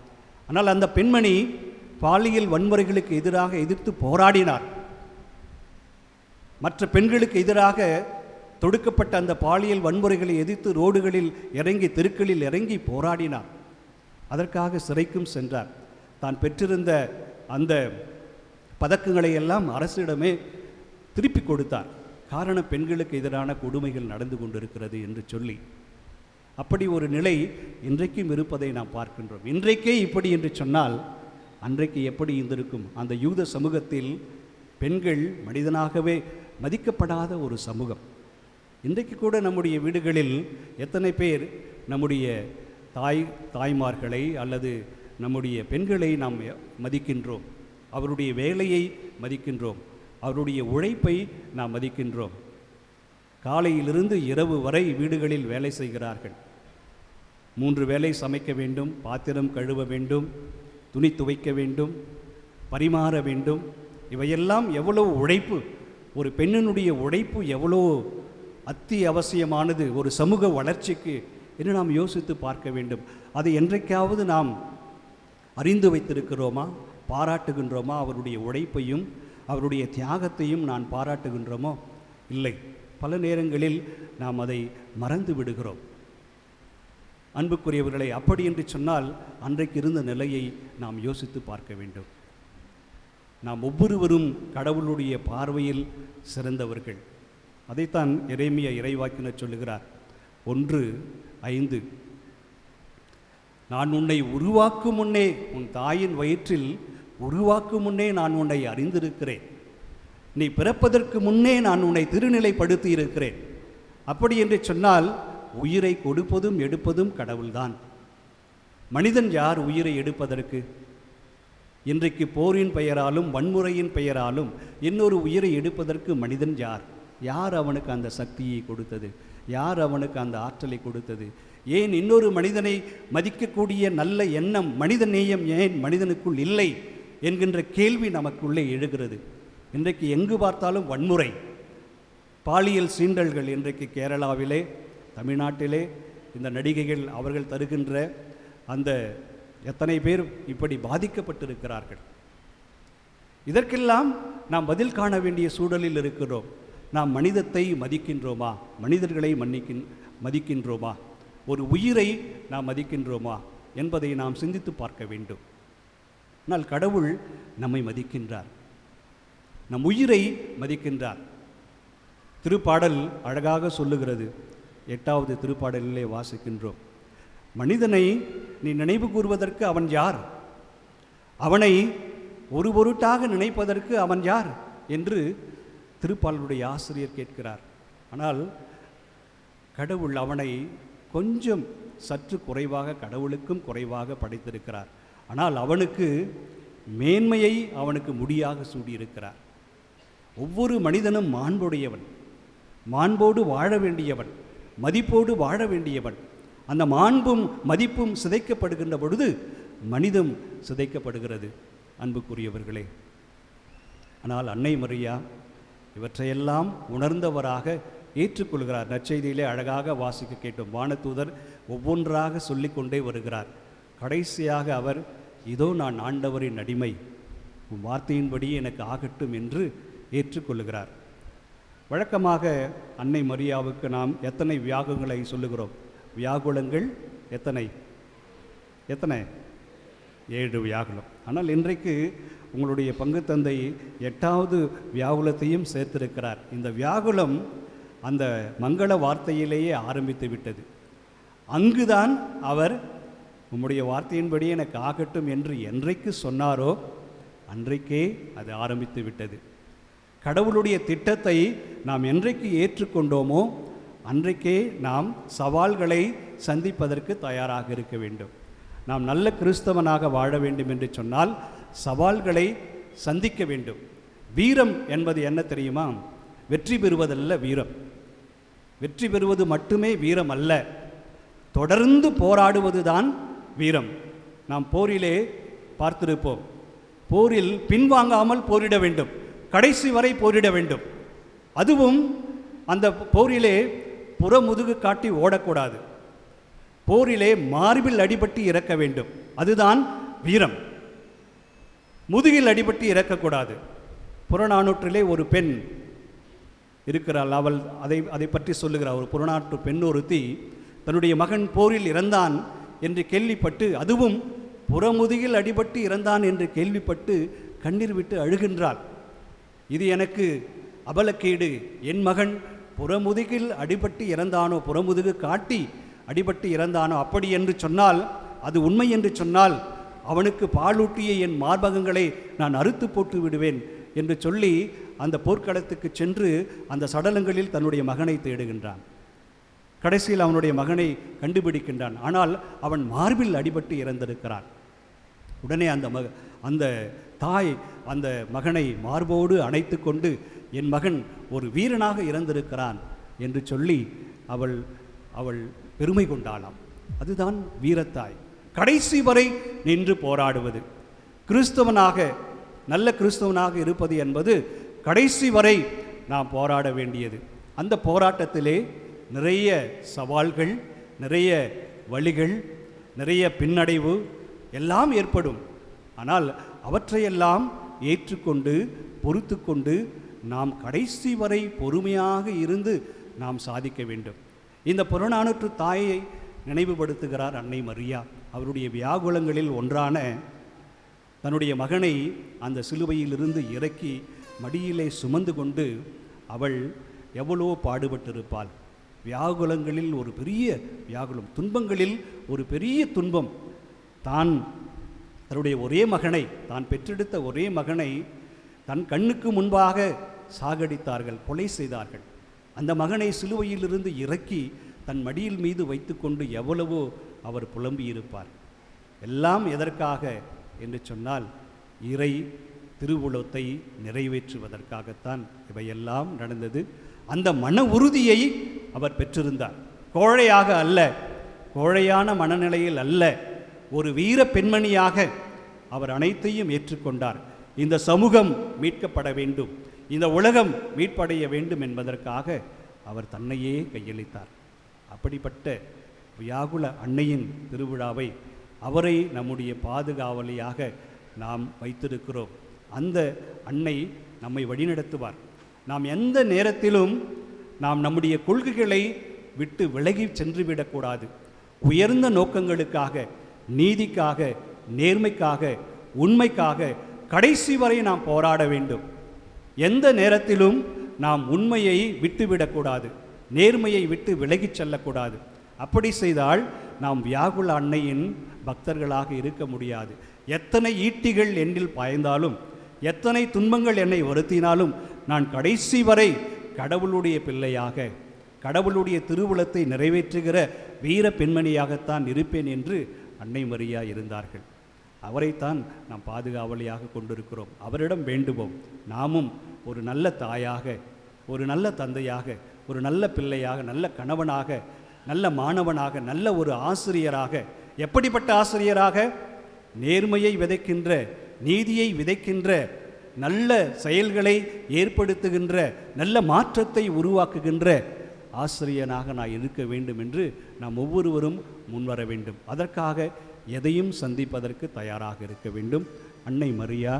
ஆனால் அந்த பெண்மணி பாலியல் வன்முறைகளுக்கு எதிராக எதிர்த்து போராடினார். மற்ற பெண்களுக்கு எதிராக தொடுக்கப்பட்ட அந்த பாலியல் வன்முறைகளை எதிர்த்து ரோடுகளில் இறங்கி, தெருக்களில் இறங்கி போராடினார். அதற்காக சிறைக்கும் சென்றார். தான் பெற்றிருந்த அந்த பதக்கங்களை எல்லாம் அரசிடமே திருப்பி கொடுத்தார். காரணம், பெண்களுக்கு எதிரான கொடுமைகள் நடந்து கொண்டிருக்கிறது என்று சொல்லி. அப்படி ஒரு நிலை இன்றைக்கும் இருப்பதை நாம் பார்க்கின்றோம். இன்றைக்கே இப்படி என்று சொன்னால் அன்றைக்கு எப்படி இருந்திருக்கும்? அந்த யூத சமூகத்தில் பெண்கள் மனிதனாகவே மதிக்கப்படாத ஒரு சமூகம். இன்றைக்கு கூட நம்முடைய வீடுகளில் எத்தனை பேர் நம்முடைய தாய்மார்களை அல்லது நம்முடைய பெண்களை நாம் மதிக்கின்றோம், அவருடைய வேலையை மதிக்கின்றோம், அவருடைய உழைப்பை நாம் மதிக்கின்றோம். காலையிலிருந்து இரவு வரை வீடுகளில் வேலை செய்கிறார்கள். 3 வேளை சமைக்க வேண்டும், பாத்திரம் கழுவ வேண்டும், துணி துவைக்க வேண்டும், பரிமாற வேண்டும். இவையெல்லாம் எவ்வளவு உழைப்பு! ஒரு பெண்ணினுடைய உழைப்பு எவ்வளோ அத்தியாவசியமானது ஒரு சமூக வளர்ச்சிக்கு என்று நாம் யோசித்து பார்க்க வேண்டும். அதை என்றைக்காவது நாம் அறிந்து வைத்திருக்கிறோமா, பாராட்டுகின்றோமா? அவருடைய உழைப்பையும் அவருடைய தியாகத்தையும் நான் பாராட்டுகின்றோமோ? இல்லை. பல நேரங்களில் நாம் அதை மறந்து விடுகிறோம். அன்புக்குரியவர்களை, அப்படி என்று சொன்னால் அன்றைக்கு இருந்த நிலையை நாம் யோசித்து பார்க்க வேண்டும். நாம் ஒவ்வொருவரும் கடவுளுடைய பார்வையில் சிறந்தவர்கள். அதைத்தான் எரேமியா இறைவாக்கினர் சொல்லுகிறார். 1:5, நான் உன்னை உருவாக்கும் முன்னே, உன் தாயின் வயிற்றில் உருவாக்கும் முன்னே நான் உன்னை அறிந்திருக்கிறேன். நீ பிறப்பதற்கு முன்னே நான் உன்னை திருநிலைப்படுத்தி இருக்கிறேன். அப்படி என்று சொன்னால் உயிரை கொடுப்பதும் எடுப்பதும் கடவுள்தான். மனிதன் யார் உயிரை எடுப்பதற்கு? இன்றைக்கு போரின் பெயராலும் வன்முறையின் பெயராலும் இன்னொரு உயிரை எடுப்பதற்கு மனிதன் யார்? யார் அவனுக்கு அந்த சக்தியை கொடுத்தது? யார் அவனுக்கு அந்த ஆற்றலை கொடுத்தது? ஏன் இன்னொரு மனிதனை மதிக்கக்கூடிய நல்ல எண்ணம், மனித நேயம் ஏன் மனிதனுக்குள் இல்லை என்கின்ற கேள்வி நமக்குள்ளே எழுகிறது. இன்றைக்கு எங்கு பார்த்தாலும் வன்முறை, பாலியல் சீண்டல்கள். இன்றைக்கு கேரளாவிலே, தமிழ்நாட்டிலே இந்த நடிகைகள் அவர்கள் தருகின்ற அந்த எத்தனை பேர் இப்படி பாதிக்கப்பட்டிருக்கிறார்கள். இதற்கெல்லாம் நாம் பதில் காண வேண்டிய சூழலில் இருக்கிறோம். நாம் மனிதத்தை மதிக்கின்றோமா? மனிதர்களை மதிக்கின்றோமா? ஒரு உயிரை நாம் மதிக்கின்றோமா என்பதை நாம் சிந்தித்து பார்க்க வேண்டும். ஆனால் கடவுள் நம்மை மதிக்கின்றார், நம் உயிரை மதிக்கின்றார். திருப்பாடல் அழகாக சொல்லுகிறது. 8வது திருப்பாடலிலே வாசிக்கின்றோம், மனிதனை நீ நினைவு கூறுவதற்கு அவன் யார்? அவனை ஒரு பொருட்டாக நினைப்பதற்கு அவன் யார் என்று திருப்பாடலுடைய ஆசிரியர் கேட்கிறார். ஆனால் கடவுள் அவனை கொஞ்சம் சற்று குறைவாக, கடவுளுக்கும் குறைவாக படைத்திருக்கிறார். ஆனால் அவனுக்கு மேன்மையை அவனுக்கு முடியாக சூடியிருக்கிறார். ஒவ்வொரு மனிதனும் மாண்புடையவன், மாண்போடு வாழ வேண்டியவன், மதிப்போடு வாழ வேண்டியவன். அந்த மாண்பும் மதிப்பும் சிதைக்கப்படுகின்ற பொழுது மனிதம் சிதைக்கப்படுகிறது. அன்புக்குரியவர்களே, ஆனால் அன்னை மரியா இவற்றையெல்லாம் உணர்ந்தவராக ஏற்றுக்கொள்கிறார். நற்செய்தியிலே அழகாக வாசிக்க கேட்டோம். வானதூதர் ஒவ்வொன்றாக சொல்லிக்கொண்டே வருகிறார். கடைசியாக அவர், இதோ நான் ஆண்டவரின் அடிமை, உன் வார்த்தையின்படி எனக்கு ஆகட்டும் என்று ஏற்றுக்கொள்கிறார். வழக்கமாக அன்னை மரியாவுக்கு நாம் எத்தனை வியாகுலங்களை சொல்லுகிறோம்? வியாகுலங்கள் எத்தனை? 7 வியாகுலம். ஆனால் இன்றைக்கு உங்களுடைய பங்கு தந்தை 8வது வியாகுலத்தையும் சேர்த்திருக்கிறார். இந்த வியாகுலம் அந்த மங்கள வார்த்தையிலேயே ஆரம்பித்து விட்டது. அங்குதான் அவர் உம்முடைய வார்த்தையின்படி எனக்கு ஆகட்டும் என்று என்றைக்கு சொன்னாரோ அன்றைக்கே அது ஆரம்பித்து விட்டது. கடவுளுடைய திட்டத்தை நாம் என்றைக்கு ஏற்றுக்கொண்டோமோ அன்றைக்கே நாம் சவால்களை சந்திப்பதற்கு தயாராக இருக்க வேண்டும். நாம் நல்ல கிறிஸ்தவனாக வாழ வேண்டும் என்று சொன்னால் சவால்களை சந்திக்க வேண்டும். வீரம் என்பது என்ன தெரியுமா? வெற்றி பெறுவதல்ல வீரம். வெற்றி பெறுவது மட்டுமே வீரம் அல்ல, தொடர்ந்து போராடுவது தான் வீரம். நாம் போரிலே பார்த்திருப்போம். போரில் பின்வாங்காமல் போரிட வேண்டும், கடைசி வரை போரிட வேண்டும். அதுவும் அந்த போரிலே புறமுதுகு காட்டி ஓடக்கூடாது. போரிலே மார்பில் அடிபட்டு இறக்க வேண்டும், அதுதான் வீரம். முதுகில் அடிபட்டு இறக்கக்கூடாது. புறநானூற்றிலே ஒரு பெண் இருக்கிறாள். அவள் அதை பற்றி சொல்லுகிறார். ஒரு புறநானூற்று பெண் ஒருத்தி தன்னுடைய மகன் போரில் இறந்தான் என்று கேள்விப்பட்டு, அதுவும் புறமுதுகில் அடிபட்டு இறந்தான் என்று கேள்விப்பட்டு கண்ணீர் விட்டு அழுகின்றாள். இது எனக்கு அபலக்கேடு, என் மகன் புறமுதுகில் அடிபட்டு இறந்தானோ, புறமுதுகு காட்டி அடிபட்டு இறந்தானோ, அப்படி என்று சொன்னால், அது உண்மை என்று சொன்னால் அவனுக்கு பாலூட்டிய என் மார்பகங்களை நான் அறுத்து போட்டு விடுவேன் என்று சொல்லி அந்த போர்க்களத்துக்கு சென்று அந்த சடலங்களில் தன்னுடைய மகனை தேடுகின்றான். கடைசியில் அவனுடைய மகனை கண்டுபிடிக்கின்றான். ஆனால் அவன் மார்பில் அடிபட்டு இறந்திருக்கிறான். உடனே அந்த தாய் அந்த மகனை மார்போடு அணைத்து கொண்டு, என் மகன் ஒரு வீரனாக இறந்திருக்கிறான் என்று சொல்லி அவள் பெருமை கொண்டாளாம். அதுதான் வீரத்தாய். கடைசி வரை நின்று போராடுவது. கிறிஸ்தவனாக, நல்ல கிறிஸ்தவனாக இருப்பது என்பது கடைசி வரை நாம் போராட வேண்டியது. அந்த போராட்டத்திலே நிறைய சவால்கள், நிறைய வழிகள், நிறைய பின்னடைவு எல்லாம் ஏற்படும். ஆனால் அவற்றையெல்லாம் ஏற்றுக்கொண்டு பொறுத்து கொண்டு நாம் கடைசி வரை பொறுமையாக இருந்து நாம் சாதிக்க வேண்டும். இந்த புறநானூற்று தாயை நினைவுபடுத்துகிறார் அன்னை மரியா. அவருடைய வியாகுலங்களில் ஒன்றான தன்னுடைய மகனை அந்த சிலுவையிலிருந்து இறக்கி மடியிலே சுமந்து கொண்டு அவள் எவ்வளோ பாடுபட்டிருப்பாள். வியாகுலங்களில் ஒரு பெரிய வியாகுலம், துன்பங்களில் ஒரு பெரிய துன்பம். தன்னுடைய ஒரே மகனை, தான் பெற்றெடுத்த ஒரே மகனை தன் கண்ணுக்கு முன்பாக சாகடித்தார்கள், கொலை செய்தார்கள். அந்த மகனை சிலுவையிலிருந்து இறக்கி தன் மடியில் மீது வைத்துக்கொண்டு எவ்வளவோ அவர் புலம்பியிருப்பார். எல்லாம் எதற்காக என்று சொன்னால், இறை திருவுளத்தை நிறைவேற்றுவதற்காகத்தான் இவையெல்லாம் நடந்தது. அந்த மன உறுதியை அவர் பெற்றிருந்தார். கோழையாக அல்ல, கோழையான மனநிலையில் அல்ல, ஒரு வீர பெண்மணியாக அவர் அனைத்தையும் ஏற்றுக்கொண்டார். இந்த சமூகம் மீட்கப்பட வேண்டும், இந்த உலகம் மீட்படைய வேண்டும் என்பதற்காக அவர் தன்னையே கையளித்தார். அப்படிப்பட்ட வியாகுல அன்னையின் திருவிழாவை, அவரை நம்முடைய பாதுகாவலியாக நாம் வைத்திருக்கிறோம். அந்த அன்னை நம்மை வழிநடத்துவார். நாம் எந்த நேரத்திலும் நாம் நம்முடைய கொள்கைகளை விட்டு விலகி சென்றுவிடக்கூடாது. உயர்ந்த நோக்கங்களுக்காக, நீதிக்காக, நேர்மைக்காக, உண்மைக்காக கடைசி வரை நாம் போராட வேண்டும். எந்த நேரத்திலும் நாம் உண்மையை விட்டுவிடக்கூடாது, நேர்மையை விட்டு விலகிச் செல்லக்கூடாது. அப்படி செய்தால் நாம் வியாகுல அன்னையின் பக்தர்களாக இருக்க முடியாது. எத்தனை ஈட்டிகள் என்னில் பாய்ந்தாலும், எத்தனை துன்பங்கள் என்னை வருத்தினாலும், நான் கடைசி வரை கடவுளுடைய பிள்ளையாக, கடவுளுடைய திருவுளத்தை நிறைவேற்றுகிற வீர பெண்மணியாகத்தான் இருப்பேன் என்று அன்னை மரியா இருந்தார்கள். அவரைத்தான் நாம் பாதுகாவலியாக கொண்டிருக்கிறோம். அவரிடம் வேண்டுவோம், நாமும் ஒரு நல்ல தாயாக, ஒரு நல்ல தந்தையாக, ஒரு நல்ல பிள்ளையாக, நல்ல கணவனாக, நல்ல மாணவனாக, நல்ல ஒரு ஆசிரியராக. எப்படிப்பட்ட ஆசிரியராக? நேர்மையை விதைக்கின்ற, நீதியை விதைக்கின்ற, நல்ல செயல்களை ஏற்படுத்துகின்ற, நல்ல மாற்றத்தை உருவாக்குகின்ற ஆசிரியனாக நான் இருக்க வேண்டும் என்று நாம் ஒவ்வொருவரும் முன்வர வேண்டும். அதற்காக எதையும் சந்திப்பதற்கு தயாராக இருக்க வேண்டும். அன்னை மரியா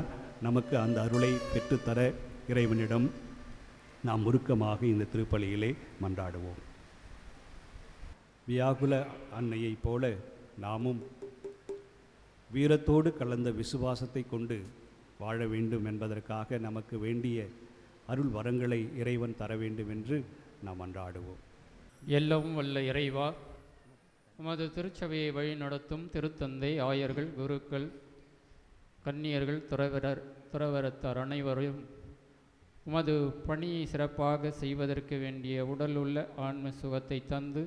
நமக்கு அந்த அருளை பெற்றுத்தர இறைவனிடம் நாம் உருக்கமாக இந்த திருப்பலியிலே மன்றாடுவோம். வியாகுல அன்னையைப் போல நாமும் வீரத்தோடு கலந்த விசுவாசத்தை கொண்டு வாழ வேண்டும் என்பதற்காக நமக்கு வேண்டிய அருள் வரங்களை இறைவன் தர வேண்டும் என்று நாம் மன்றாடுவோம். எல்லாம் வல்ல இறைவா, உமது திருச்சபையை வழிநடத்தும் திருத்தந்தை, ஆயர்கள், குருக்கள், கன்னியர்கள், துறவரத்தார் அனைவரையும் உமது பணியை சிறப்பாக செய்வதற்கு வேண்டிய உடலுள்ள ஆன்ம சுகத்தை தந்து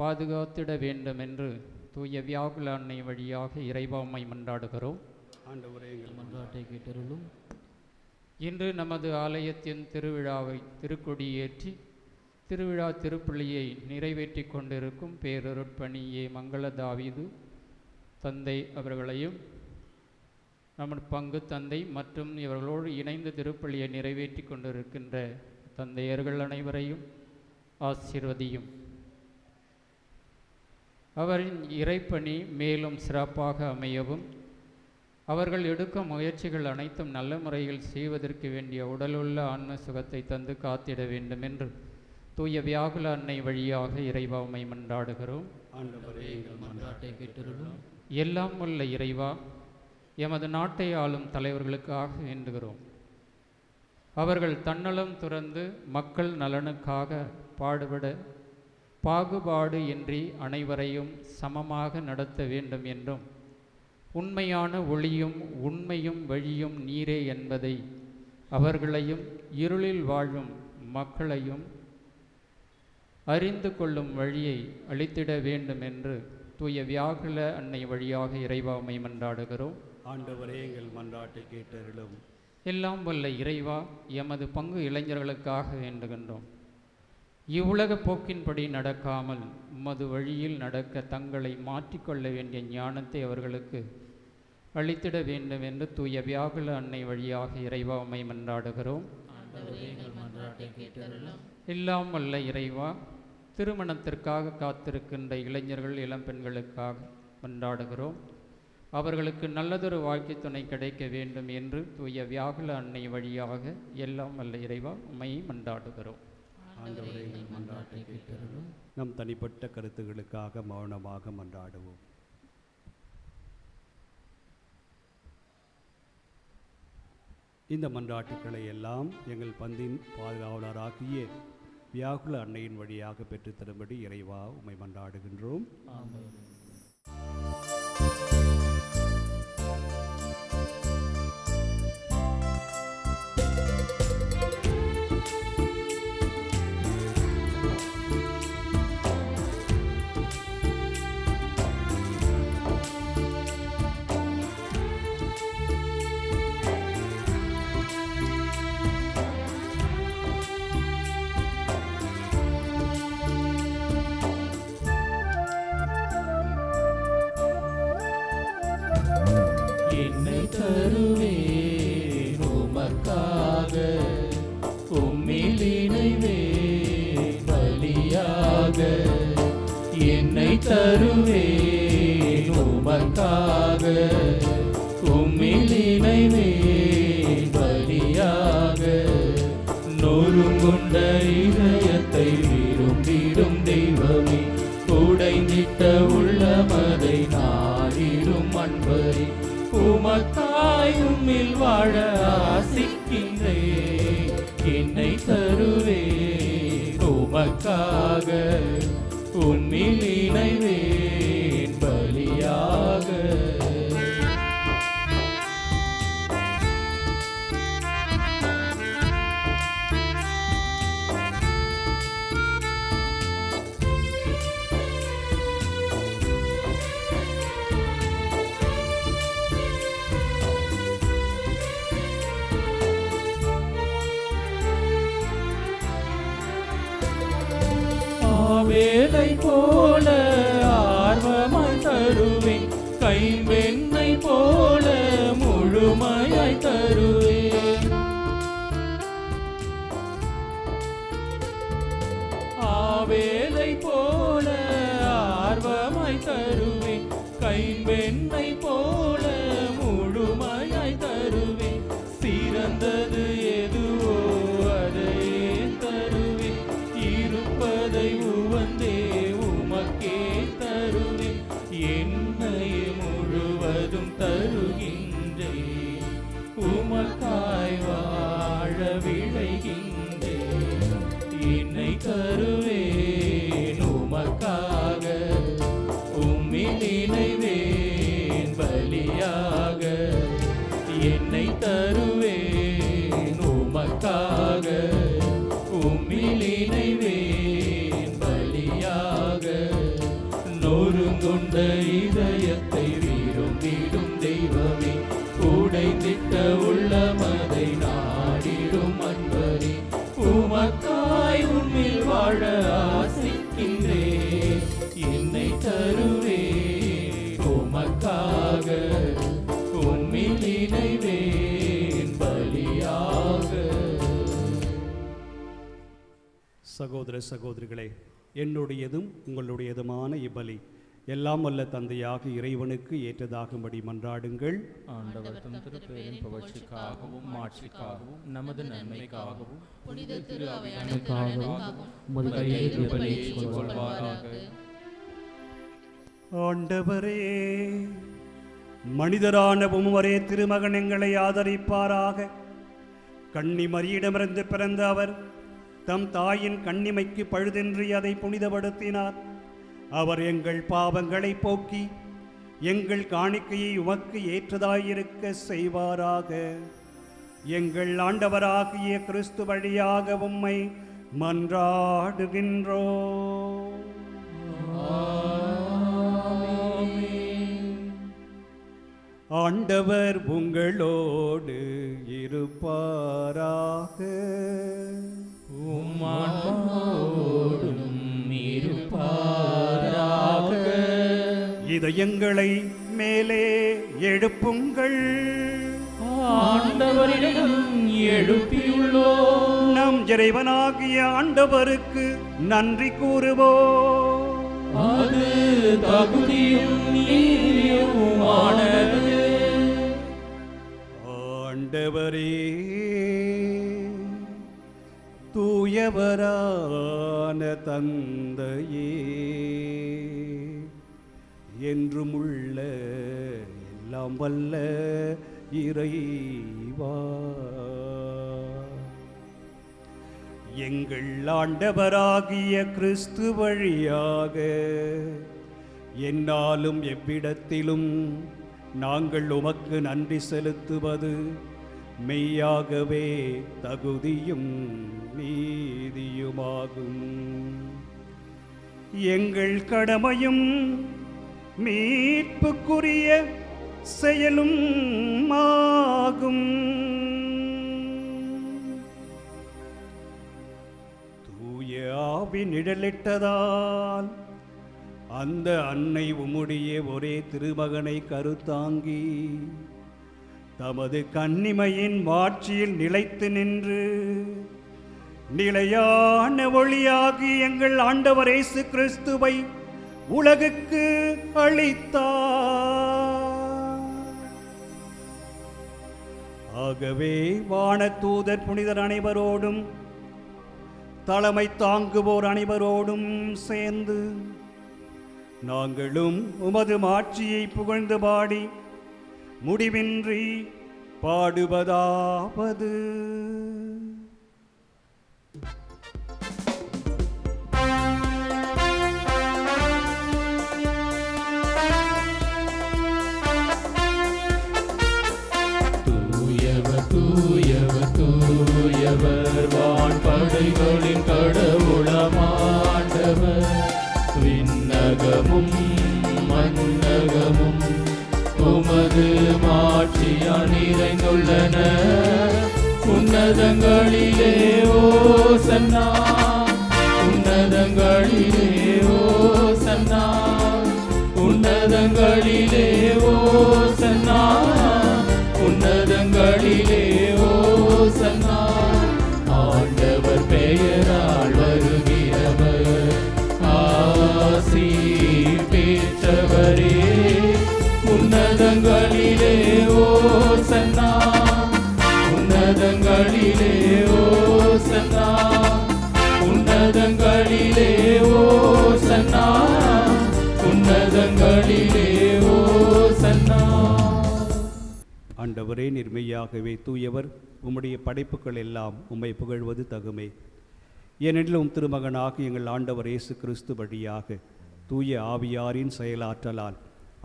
பாதுகாத்திட வேண்டும் என்று தூய வியாகுல அன்னை வழியாக இறைவாமை மன்றாடுகிறோம். ஆண்டவரே, எங்கள் மன்றாட்டை கேட்டருளும். இன்று நமது ஆலயத்தின் திருவிழாவை திருக்கொடியேற்றி திருவிழா திருப்பலியை நிறைவேற்றி கொண்டிருக்கும் பேரருட்பணியே மங்கள தாவீது தந்தை அவர்களையும், நமது பங்கு தந்தை மற்றும் இவர்களோடு இணைந்து திருப்பலியை நிறைவேற்றி கொண்டிருக்கின்ற தந்தையர்கள் அனைவரையும் ஆசீர்வதியும். அவரின் இறைப்பணி மேலும் சிறப்பாக அமையவும், அவர்கள் எடுக்கும் முயற்சிகள் அனைத்தும் நல்ல முறையில் செய்வதற்கு வேண்டிய உடலுள்ள ஆன்ம சுகத்தை தந்து காத்திட வேண்டும் என்று தூய வியாகுல அன்னை வழியாக இறைவாமை மன்றாடுகிறோம். ஆண்டவரே, எங்கள் மன்றாட்டை கேட்டருளும். எல்லாம் உள்ள இறைவா, எமது நாட்டை ஆளும் தலைவர்களுக்காக வேண்டுகிறோம். அவர்கள் தன்னலம் துறந்து மக்கள் நலனுக்காக பாடுபட பாகுபாடு இன்றி அனைவரையும் சமமாக நடத்த வேண்டும் என்றும், உண்மையான ஒளியும் உண்மையும் வழியும் நீரே என்பதை அவர்களையும் இருளில் வாழும் மக்களையும் அறிந்து கொள்ளும் வழியை அளித்திட வேண்டும் என்று தூய வியாகுல அன்னை வழியாக இறைவாமை மன்றாடுகிறோம். ஆண்டவரே, எங்கள் மன்றாட்டை கேட்டருளும். எல்லாம் வல்ல இறைவா, எமது பங்கு இளைஞர்களுக்காக வேண்டுகின்றோம். இவ்வுலக போக்கின்படி நடக்காமல் உமது வழியில் நடக்க தங்களை மாற்றிக்கொள்ள வேண்டிய ஞானத்தை அவர்களுக்கு அளித்திட வேண்டும் என்று தூய வியாகுல அன்னை வழியாக இறைவாமை மன்றாடுகிறோம். எல்லாம் வல்ல இறைவா, திருமணத்திற்காக காத்திருக்கின்ற இளைஞர்கள், இளம்பெண்களுக்காக மன்றாடுகிறோம். அவர்களுக்கு நல்லதொரு வாழ்க்கை துணை கிடைக்க வேண்டும் என்று தூய வியாகுல அன்னை வழியாக எல்லாம் வல்ல இறைவா உம்மை மன்றாடுகிறோம். ஆண்டவரே, எங்கள் மன்றாட்டை கேட்டருளும். நம் தனிப்பட்ட கருத்துகளுக்காக மௌனமாக மன்றாடுவோம். இந்த மன்றாட்டுக்களை எல்லாம் எங்கள் பந்தின் பாதுகாவலராகிய வியாகுல அன்னையின் வழியாக பெற்றுத்தரும்படி இறைவா உம்மை மன்றாடுகின்றோம். என்னை தருவேன் உமக்காக, உம்மில் இணைவேன் பலியாக. என்னை தருவேன் உமக்காக, உம்மில் இணைவேன் பலியாக. நொறுங்குண்ட இதயத்தை விரும்பிடும் தெய்வமே, உடைந்திட்ட உள்ளமதை நாடிடும் அன்பரே, உமக்காய் உம்மில் வாழ ஆசிக்கின்றேன். என்னை தருவேன் உமக்காக, உம்மில் இணைவேன் பலியாக. வேலை போல ஆர்வமாய் தருவேன், கைம்பெண்ணை போல முழுமையாய் தருவேன். ஆவேலை போல ஆர்வமாய் தருவேன், கைம்பெண்ணை போல முழுமையாய் தருவேன். சிறந்தது எதுவோ அதையே தருவேன், இருப்பதை உவந்தே உமக்கே தருவேன். என்னை முழுவதும் தருகின்றேன், உமக்காய் வாழ விழைகின்றேன். என்னை தருவேன் உமக்காக, உம்மில் இணைவேன் பலியாக. என்னை தருவேன் உமக்காக, உம்மில் இணைவேன் பலியாக. நொறுங்குண்ட இதயத்தை விரும்பிடும் தெய்வமே, உடைந்திட்ட உள்ளமதை நாடிடும் அன்பரே, உமக்காய் உம்மில் வாழ ஆசிக்கின்றேன். என்னை தருவேன் உமக்காக, உம்மில் இணைவேன் பலியாக. சகோதர சகோதரிகளே, என்னுடையதும் உங்களுடையதுமான இப்பலி எல்லாம் வல்ல தந்தையாக இறைவனுக்கு ஏற்றதாகும்படி மன்றாடுங்கள். ஆண்டவர் தம் திருப்பெயரின் புகழ்ச்சிக்காகவும் மாட்சிக்காகவும் நமது நன்மைக்காகவும் புனித திரு அவை அனைத்துக்காகவும் உமது கையில் இப்பலியை கொள்வாராக. ஆண்டவரே, மனிதரான உம்முவரே திருமகன் எங்களை ஆதரிப்பாராக. கன்னி மரியிடமிருந்து பிறந்த அவர் தம் தாயின் கன்னிமைக்கு பழுதின்றி அதை புனிதப்படுத்தினார். அவர் எங்கள் பாவங்களை போக்கி எங்கள் காணிக்கையை உமக்கு ஏற்றதாயிருக்க செய்வாராக. எங்கள் ஆண்டவராகிய கிறிஸ்து வழியாக உம்மை மன்றாடுகின்றோம். ஆண்டவர் உங்களோடு இருப்பாராக. உம்மான்மாவோடும் இருப்பாராக. இதயங்களை மேலே எழுப்புங்கள். ஆண்டவரிடம் எழுப்பியுள்ளோம். நம் இறைவனாகிய ஆண்டவருக்கு நன்றி கூறுவோம். அது தகுதியும் நீதியுமானது. ஆண்டவரே, தூயவரான தந்தையே, என்றுமுள்ள எல்லாம் வல்ல இறைவா, எங்கள் ஆண்டவராகிய கிறிஸ்து வழியாக என்னாலும் எவ்விடத்திலும் நாங்கள் உமக்கு நன்றி செலுத்துவது மெய்யாகவே தகுதியும் நீதியுமாகும். எங்கள் கடமையும் மீட்புக்குரிய செயலும் ஆகும். தூய ஆவி நிழலிட்டதால் அந்த அன்னை உம்முடைய ஒரே திருமகனை கருத்தாங்கி தமது கன்னிமையின் மாட்சியில் நிலைத்து நின்று நிலையான ஒளியாகி எங்கள் ஆண்டவர் இயேசு கிறிஸ்துவை உலகுக்கு அளித்தார். ஆகவே வானதூதர் புனிதர் அனைவரோடும் தலைமை தாங்குவோர் அனைவரோடும் சேர்ந்து நாங்களும் உமது மாட்சியை புகழ்ந்து பாடி முடிவின்றி பாடுவதாவது: தூயவர் தூயவர் தூயவர் வான்படைகளின் கடவுளமாண்டவர், விண்ணகமும் மன்னகமும் உமது மாட்சியால் நிறைந்துள்ளன. உன்னதங்களிலே ஓசன்னா, உன்னதங்களிலே ஓசன்னா, உன்னதங்களிலே ஓசன்னா, உன்னதங்களிலே ஓசன்னா. ஆண்டவர் பெயரால் வருகிறவர் ஆசி பெற்றவரே, உன்னதங்களிலே ஓசன்னா, உன்னதங்களிலே ஓசன்னா, உன்னதங்களிலே ஓசன்னா, உன்னதங்களிலே ஓசன்னா. ஆண்டவரே, நிர்மையாகவே தூயவர், உம்முடைய படைப்புகள் எல்லாம் உம்மை புகழ்வது தகுமே. ஏனெனில் உம் திருமகனாக எங்கள் ஆண்டவர் இயேசு கிறிஸ்து வழியாக தூய ஆவியாரின் செயலாற்றலால்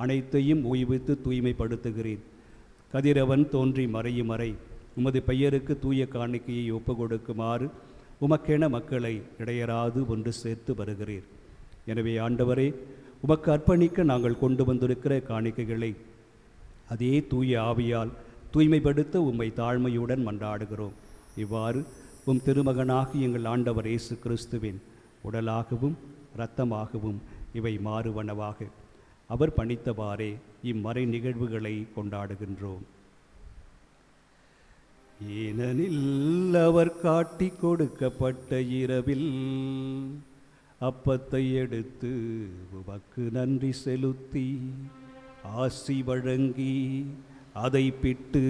அனைத்தையும் ஓய்வித்து தூய்மைப்படுத்துகிறேன். கதிரவன் தோன்றி மறையும் வரை உமது பெயருக்கு தூய காணிக்கையை ஒப்புக் கொடுக்குமாறு உமக்கென மக்களை இடையராது ஒன்று சேர்த்து வருகிறீர். எனவே ஆண்டவரே, உமக்கு அர்ப்பணிக்க நாங்கள் கொண்டு வந்திருக்கிற காணிக்கைகளை அதே தூய ஆவியால் தூய்மைப்படுத்த உம்மை தாழ்மையுடன் மன்றாடுகிறோம். இவ்வாறு உம் திருமகனாகி எங்கள் ஆண்டவர் இயேசு கிறிஸ்துவின் உடலாகவும் இரத்தமாகவும் இவை மாறுவனவாக அவர் பணித்தவாறே இம்மறை நிகழ்வுகளை கொண்டாடுகின்றோம். ஏனெனில் அவர் காட்டி கொடுக்கப்பட்ட இரவில் அப்பத்தை எடுத்து உமக்கு நன்றி செலுத்தி ஆசி வழங்கி அதை பிட்டு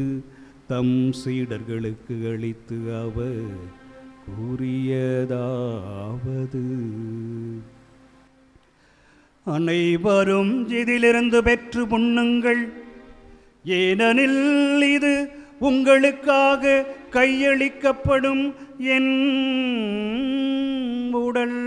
தம் சீடர்களுக்கு அளித்து அவர் கூறியதாவது: அனைவரும் இதிலிருந்து பெற்று உண்ணுங்கள், ஏனெனில் இது உங்களுக்காக கையளிக்கப்படும் என் உடல்.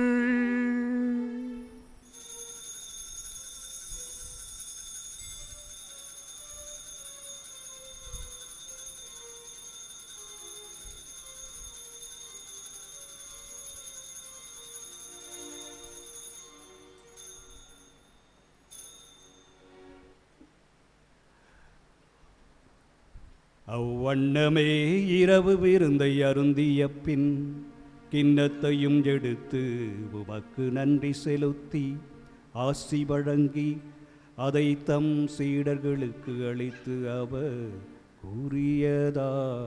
அவ்வண்ணமே இரவு விருந்தை அருந்திய பின் கிண்ணத்தையும் எடுத்து உமக்கு நன்றி செலுத்தி ஆசி வழங்கி அதை தம் சீடர்களுக்கு அளித்து அவர் கூறியதாவது: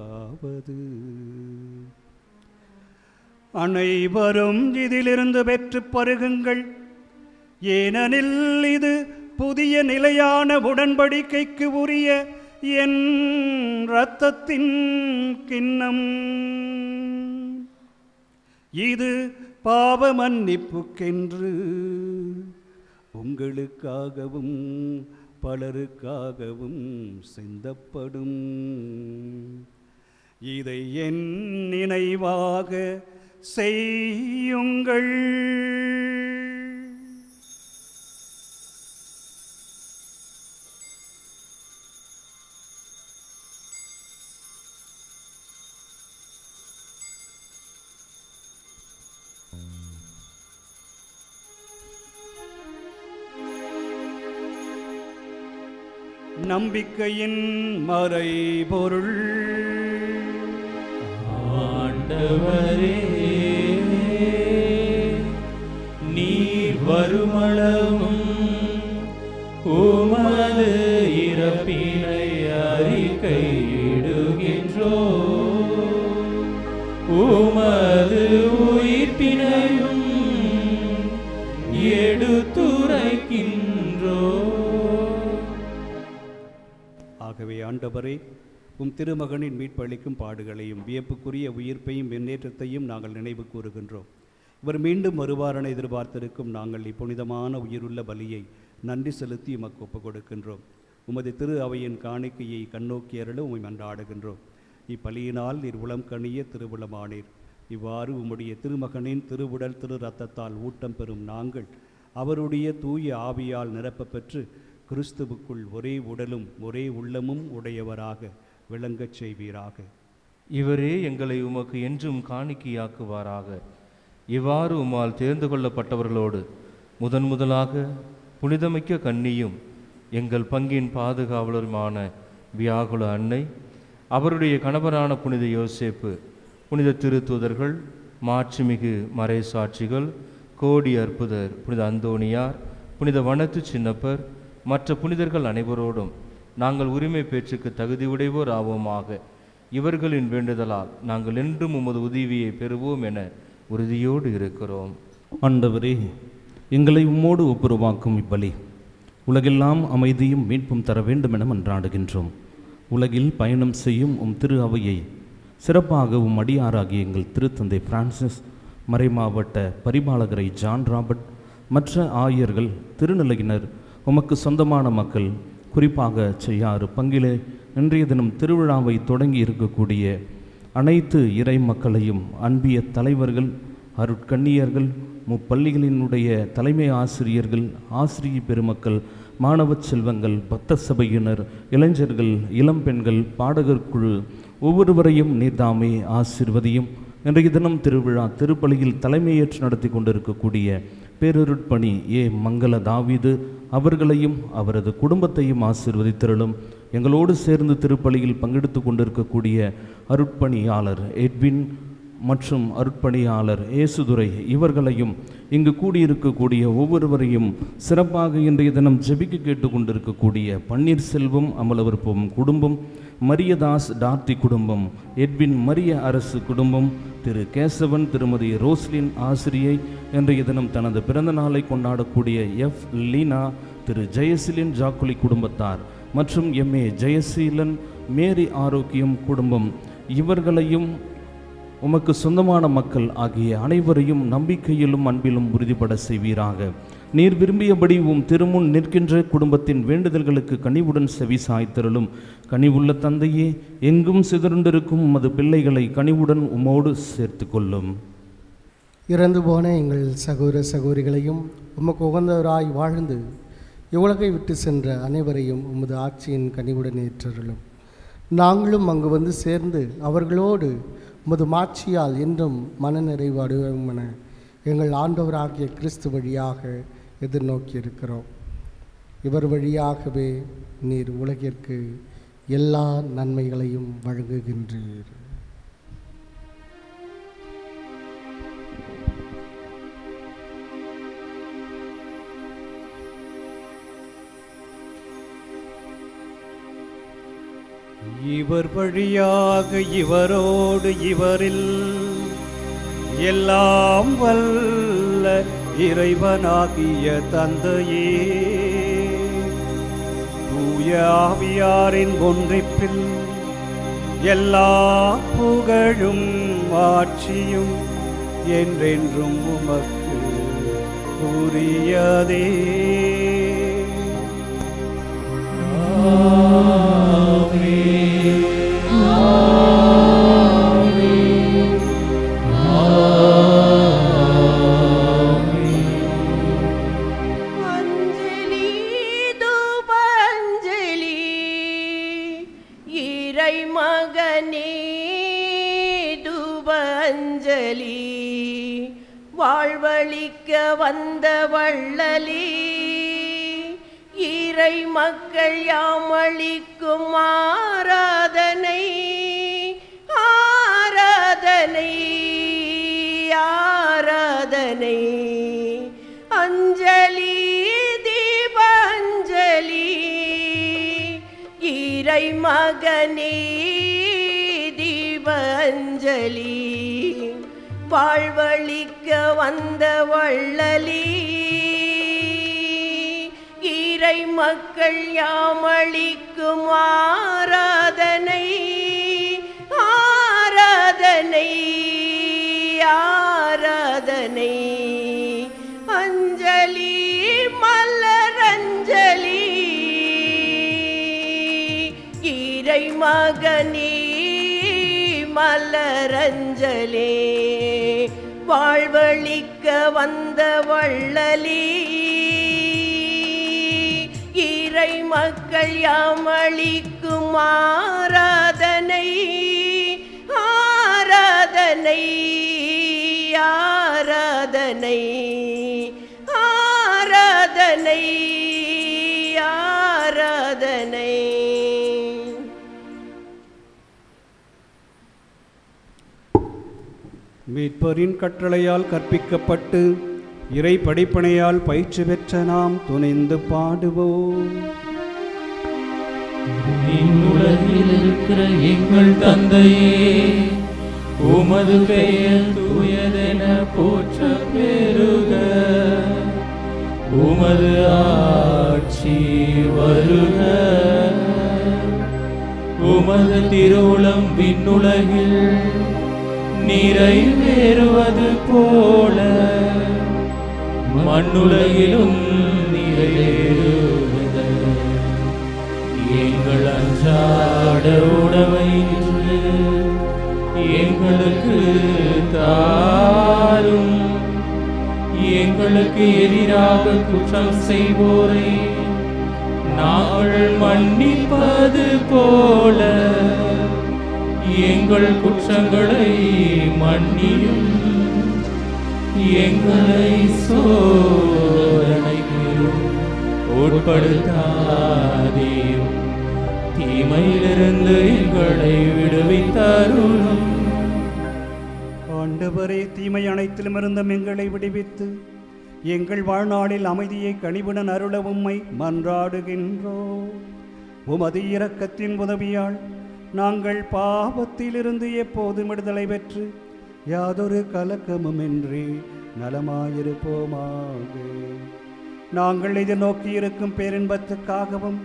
அனைவரும் இதிலிருந்து பெற்று பருகுங்கள், ஏனெனில் இது புதிய நிலையான உடன்படிக்கைக்கு உரிய என் இரத்தத்தின் கிண்ணம். இது பாவ மன்னிப்புக்கென்று உங்களுக்காகவும் பலருக்காகவும் சிந்தப்படும். இதை என் நினைவாக செய்யுங்கள். நம்பிக்கையின் மறைபொருள். ஆண்டவரே, நீர் வருமளவும் உமது இறப்பினை அறிக்கையிடுகின்றோ, உமது உயிர்ப்பினையும் எடுத்துரைக்கின்றோ. ஆகவே ஆண்டவரே, உம் திருமகனின் மீட்பளிக்கும் பாடுகளையும் வியப்புக்குரிய உயிர்ப்பையும் முன்னேற்றத்தையும் நாங்கள் நினைவு கூறுகின்றோம். இவர் மீண்டும் வருவாரென எதிர்பார்த்திருக்கும் நாங்கள் இப்புனிதமான உயிருள்ள பலியை நன்றி செலுத்தி உமக்கு ஒப்புக் கொடுக்கின்றோம். உமது திரு அவையின் காணிக்கையை கண்ணோக்கி அருள உம்மை மன்றாடுகின்றோம். இப்பலியினால் நீர் உளம் கனிய திருவுளமானீர். இவ்வாறு உம்முடைய திருமகனின் திருவுடல் திரு இரத்தத்தால் ஊட்டம் பெறும் நாங்கள் அவருடைய தூய ஆவியால் நிரப்ப பெற்று கிறிஸ்துவுக்குள் ஒரே உடலும் ஒரே உள்ளமும் உடையவராக விளங்கச் செய்வீராக. இவரே எங்களை உமக்கு என்றும் காணிக்கையாக்குவாராக. இவ்வாறு உம்மால் தேர்ந்து கொள்ளப்பட்டவர்களோடு முதலாக புனிதமிக்க கன்னியும் எங்கள் பங்கின் பாதுகாவலருமான வியாகுல அன்னை, அவருடைய கணவரான புனித யோசேப்பு, புனித திருத்தூதர்கள், மாட்சிமிகு மறைசாட்சிகள், கோடி அற்புதர் புனித அந்தோணியார், புனித வனத்து சின்னப்பர், மற்ற புனிதர்கள் அனைவரோடும் நாங்கள் உரிமை பேச்சுக்கு தகுதியுடைவோர் ஆவோமாக. இவர்களின் வேண்டுதலால் நாங்கள் என்றும் உமது உதவியை பெறுவோம் என உறுதியோடு இருக்கிறோம். ஆண்டவரே, எங்களை உம்மோடு ஒப்புரவாக்கும் இப்பலி உலகெல்லாம் அமைதியும் மீட்பும் தர வேண்டும் என மன்றாடுகின்றோம். உலகில் பயணம் செய்யும் உம் திரு அவையை சிறப்பாக உம் அடியாராகிய எங்கள் திருத்தந்தை பிரான்சிஸ், மறைமாவட்ட பரிபாலகரை ஜான் ராபர்ட், மற்ற ஆயர்கள், திருநிலையினர், உமக்கு சொந்தமான மக்கள், குறிப்பாக செய்யாறு பங்கிலே இன்றைய தினம் திருவிழாவை தொடங்கி இருக்கக்கூடிய அனைத்து இறை மக்களையும், அன்பிய தலைவர்கள், அருட்கண்ணியர்கள், முப்பள்ளிகளினுடைய தலைமை ஆசிரியர்கள், ஆசிரிய பெருமக்கள், மாணவ செல்வங்கள், பக்த சபையினர், இளைஞர்கள், இளம்பெண்கள், பாடகர் குழு ஒவ்வொருவரையும் நீர்தாமே ஆசிர்வதியும். இன்றைய தினம் திருவிழா திருப்பலியில் தலைமையேற்று நடத்தி கொண்டிருக்கக்கூடிய பேரருட்பணி மங்கள தாவீது அவர்களையும் அவரது குடும்பத்தையும் ஆசீர்வதித்திரளும். எங்களோடு சேர்ந்து திருப்பலியில் பங்கெடுத்து கொண்டிருக்கக்கூடிய அருட்பணியாளர் எட்வின் மற்றும் அருட்பணியாளர் ஏசுதுரை இவர்களையும், இங்கு கூடியிருக்கக்கூடிய ஒவ்வொருவரையும், சிறப்பாக இன்றைய தினம் ஜெபிக்க கேட்டு கொண்டிருக்கக்கூடிய பன்னீர்செல்வம் அமலவர்பம் குடும்பம், மரியதாஸ் டார்த்தி குடும்பம், எட்வின் மரிய அரசு குடும்பம், திரு கேசவன், திருமதி ரோஸ்லின் ஆசிரியை, இன்றைய தினம் தனது பிறந்த நாளை கொண்டாடக்கூடிய எஃப் லீனா, திரு ஜெயசீலன் ஜாக்குலி குடும்பத்தார் மற்றும் எம்ஏ ஜெயசீலன் மேரி ஆரோக்கியம் குடும்பம் இவர்களையும், உமக்கு சொந்தமான மக்கள் ஆகிய அனைவரையும் நம்பிக்கையிலும் அன்பிலும் உறுதிப்பட செய்வீராக. நீர் விரும்பியபடி உம் திருமுன் நிற்கின்ற குடும்பத்தின் வேண்டுதல்களுக்கு கனிவுடன் செவி சாய்த்திரளும். கனிவுள்ள தந்தையே, எங்கும் சிதறுண்டிருக்கும் உமது பிள்ளைகளை கனிவுடன் உமோடு சேர்த்து கொள்ளும். இறந்து போன எங்கள் சகோதர சகோதரிகளையும் உமக்கு உகந்தவராய் வாழ்ந்து இவ்வுலகை விட்டு சென்ற அனைவரையும் உமது ஆட்சியின் கனிவுடன் ஏற்றருளும். நாங்களும் அங்கு வந்து சேர்ந்து அவர்களோடு உமது மாட்சியால் என்றும் மனநிறைவு அடைவோம் என எங்கள் ஆண்டவராகிய கிறிஸ்து வழியாக எதிர்நோக்கி இருக்கிறோம். இவர் வழியாகவே நீர் உலகிற்கு எல்லா நன்மைகளையும் வழங்குகின்றீர். இவர் வழியாக இவரோடு இவரில் எல்லாம் வல்ல இறைவனாகிய தந்தையே, தூய ஆவியாரின் ஒன்றிப்பில் எல்லா புகழும் ஆட்சியும் என்றென்றும் உமக்கு உரியதே. அஞ்சலி தூபஞ்சலி இறை மகனே தூபஞ்சலி வாழ்வழிக்க வந்த வள்ளலி இறை மக்கள் யாமளிக்கும் ஆராதனை ஆராதனை ஆராதனை அஞ்சலி தீபாஞ்சலி இறை மகனே தீபாஞ்சலி வாழ்வழிக்க வந்த வள்ளலி இறை மக்கள் யாமளிக்கும் ஆராதனை ஆராதனை ஆராதனை அஞ்சலி மலரஞ்சலி இறை மகனே மலரஞ்சலே வாழ்வழிக்க வந்த வள்ளலி இறை மக்கள் யாமளிக்கும் ஆராதனை ஆராதனை ஆராதனை ஆராதனை ஆராதனை. மீட்பரின் கட்டளையால் கற்பிக்கப்பட்டு இறை படிப்பனையால் பயிற்சி பெற்ற நாம் துணிந்து பாடுவோம். உலகில் இருக்கிற எங்கள் தந்தையே, உமது பெயர் தூயதென போற்ற பெறுக. உமது ஆட்சி வருக. உமது திருவுளம் விண்ணுலகில் நிறைவேறுவது போல மண்ணுலகிலும் நிறைவேறுக. எங்கள் அன்றாட உணவை இன்று எங்களுக்கு தாரும். எங்களுக்கு எதிராக குற்றம் செய்வோரை நாங்கள் மன்னிப்பது போல எங்கள் குற்றங்களை மன்னியும். எங்களை சோதனைக்கு உட்படுத்தாதேயும், தீமையிலிருந்து எங்களை விடுவித்தருளும். ஆண்டவரே, தீமை அனைத்திலும் இருந்தும் எங்களை விடுவித்து எங்கள் வாழ்நாளில் அமைதியை கனிவுடன் அருள உம்மை மன்றாடுகின்றோம். உமது இரக்கத்தின் உதவியால் நாங்கள் பாவத்திலிருந்து எப்போதும் விடுதலை பெற்று யாதொரு கலக்கமுமின்றி நலமாயிருப்போமாக. நாங்கள் எதிர்நோக்கியிருக்கும் பேரின்பத்துக்காகவும்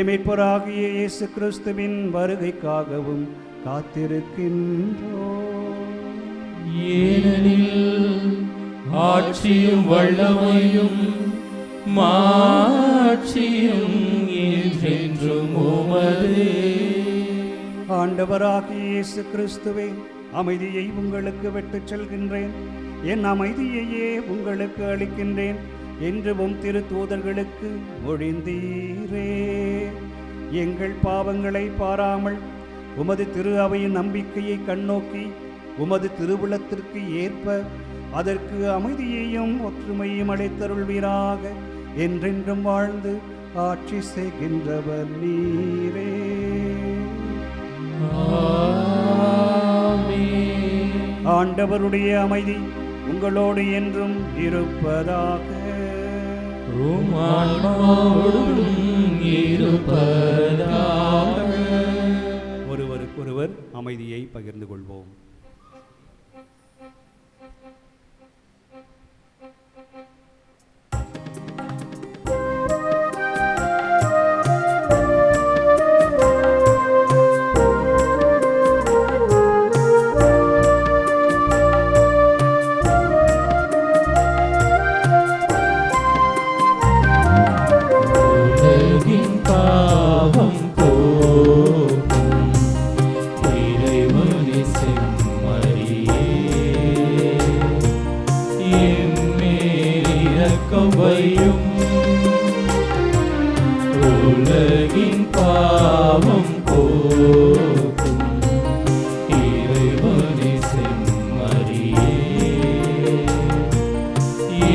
மீட்பராகிய இயேசு கிறிஸ்துவின் வருகைக்காகவும் காத்திருக்கின்றோம். ஏனெனில் ஆட்சியும் வல்லமையும் மாட்சியும் என்றென்றும் உமதே. ஆண்டவராகிய இயேசு கிறிஸ்துவே, அமைதியை உங்களுக்கு விட்டுச் செல்கின்றேன், என் அமைதியையே உங்களுக்கு அளிக்கின்றேன் என்று உம் திரு தூதர்களுக்கு மொழிந்தீரே. எங்கள் பாவங்களை பாராமல் உமது திரு அவையின் நம்பிக்கையை கண்ணோக்கி உமது திருவுளத்திற்கு ஏற்ப அதற்கு அமைதியையும் ஒற்றுமையும் அளித்தருள்வீராக. என்றென்றும் வாழ்ந்து ஆட்சி செய்கின்றவர் நீரே. ஆண்டவருடைய அமைதி உங்களோடு என்றும் இருப்பதாக. ஒருவருக்கொருவர் அமைதியை பகிர்ந்து கொள்வோம். உலகின் பாவம் போக்கும் இறைவனே செம்மறியே,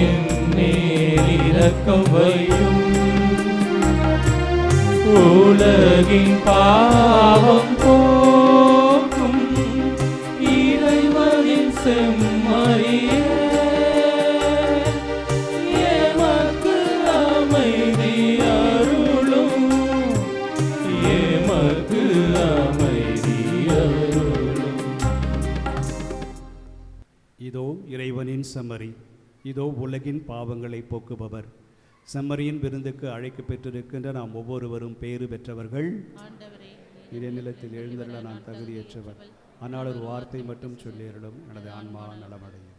என் மேல் இரக்கம் வையும். உலகின் பாவம் போக்கும் இறைவனின் செம்மறியே, எமக்கு அமைதி அருளும், எமக்கு அமைதி அருளும். இதோ இறைவனின் செம்மறி, இதோ உலகின் பாவங்களை போக்குபவர். செம்மறியின் விருந்துக்கு அழைக்க பெற்றிருக்கின்ற நாம் ஒவ்வொருவரும் பேறு பெற்றவர்கள். இடைநிலத்தில் எழுந்தருள நான் தகுதியற்றவர், ஆனால் ஒரு வார்த்தை மட்டும் சொல்லியருளும், எனது ஆன்மா நலமடையும்.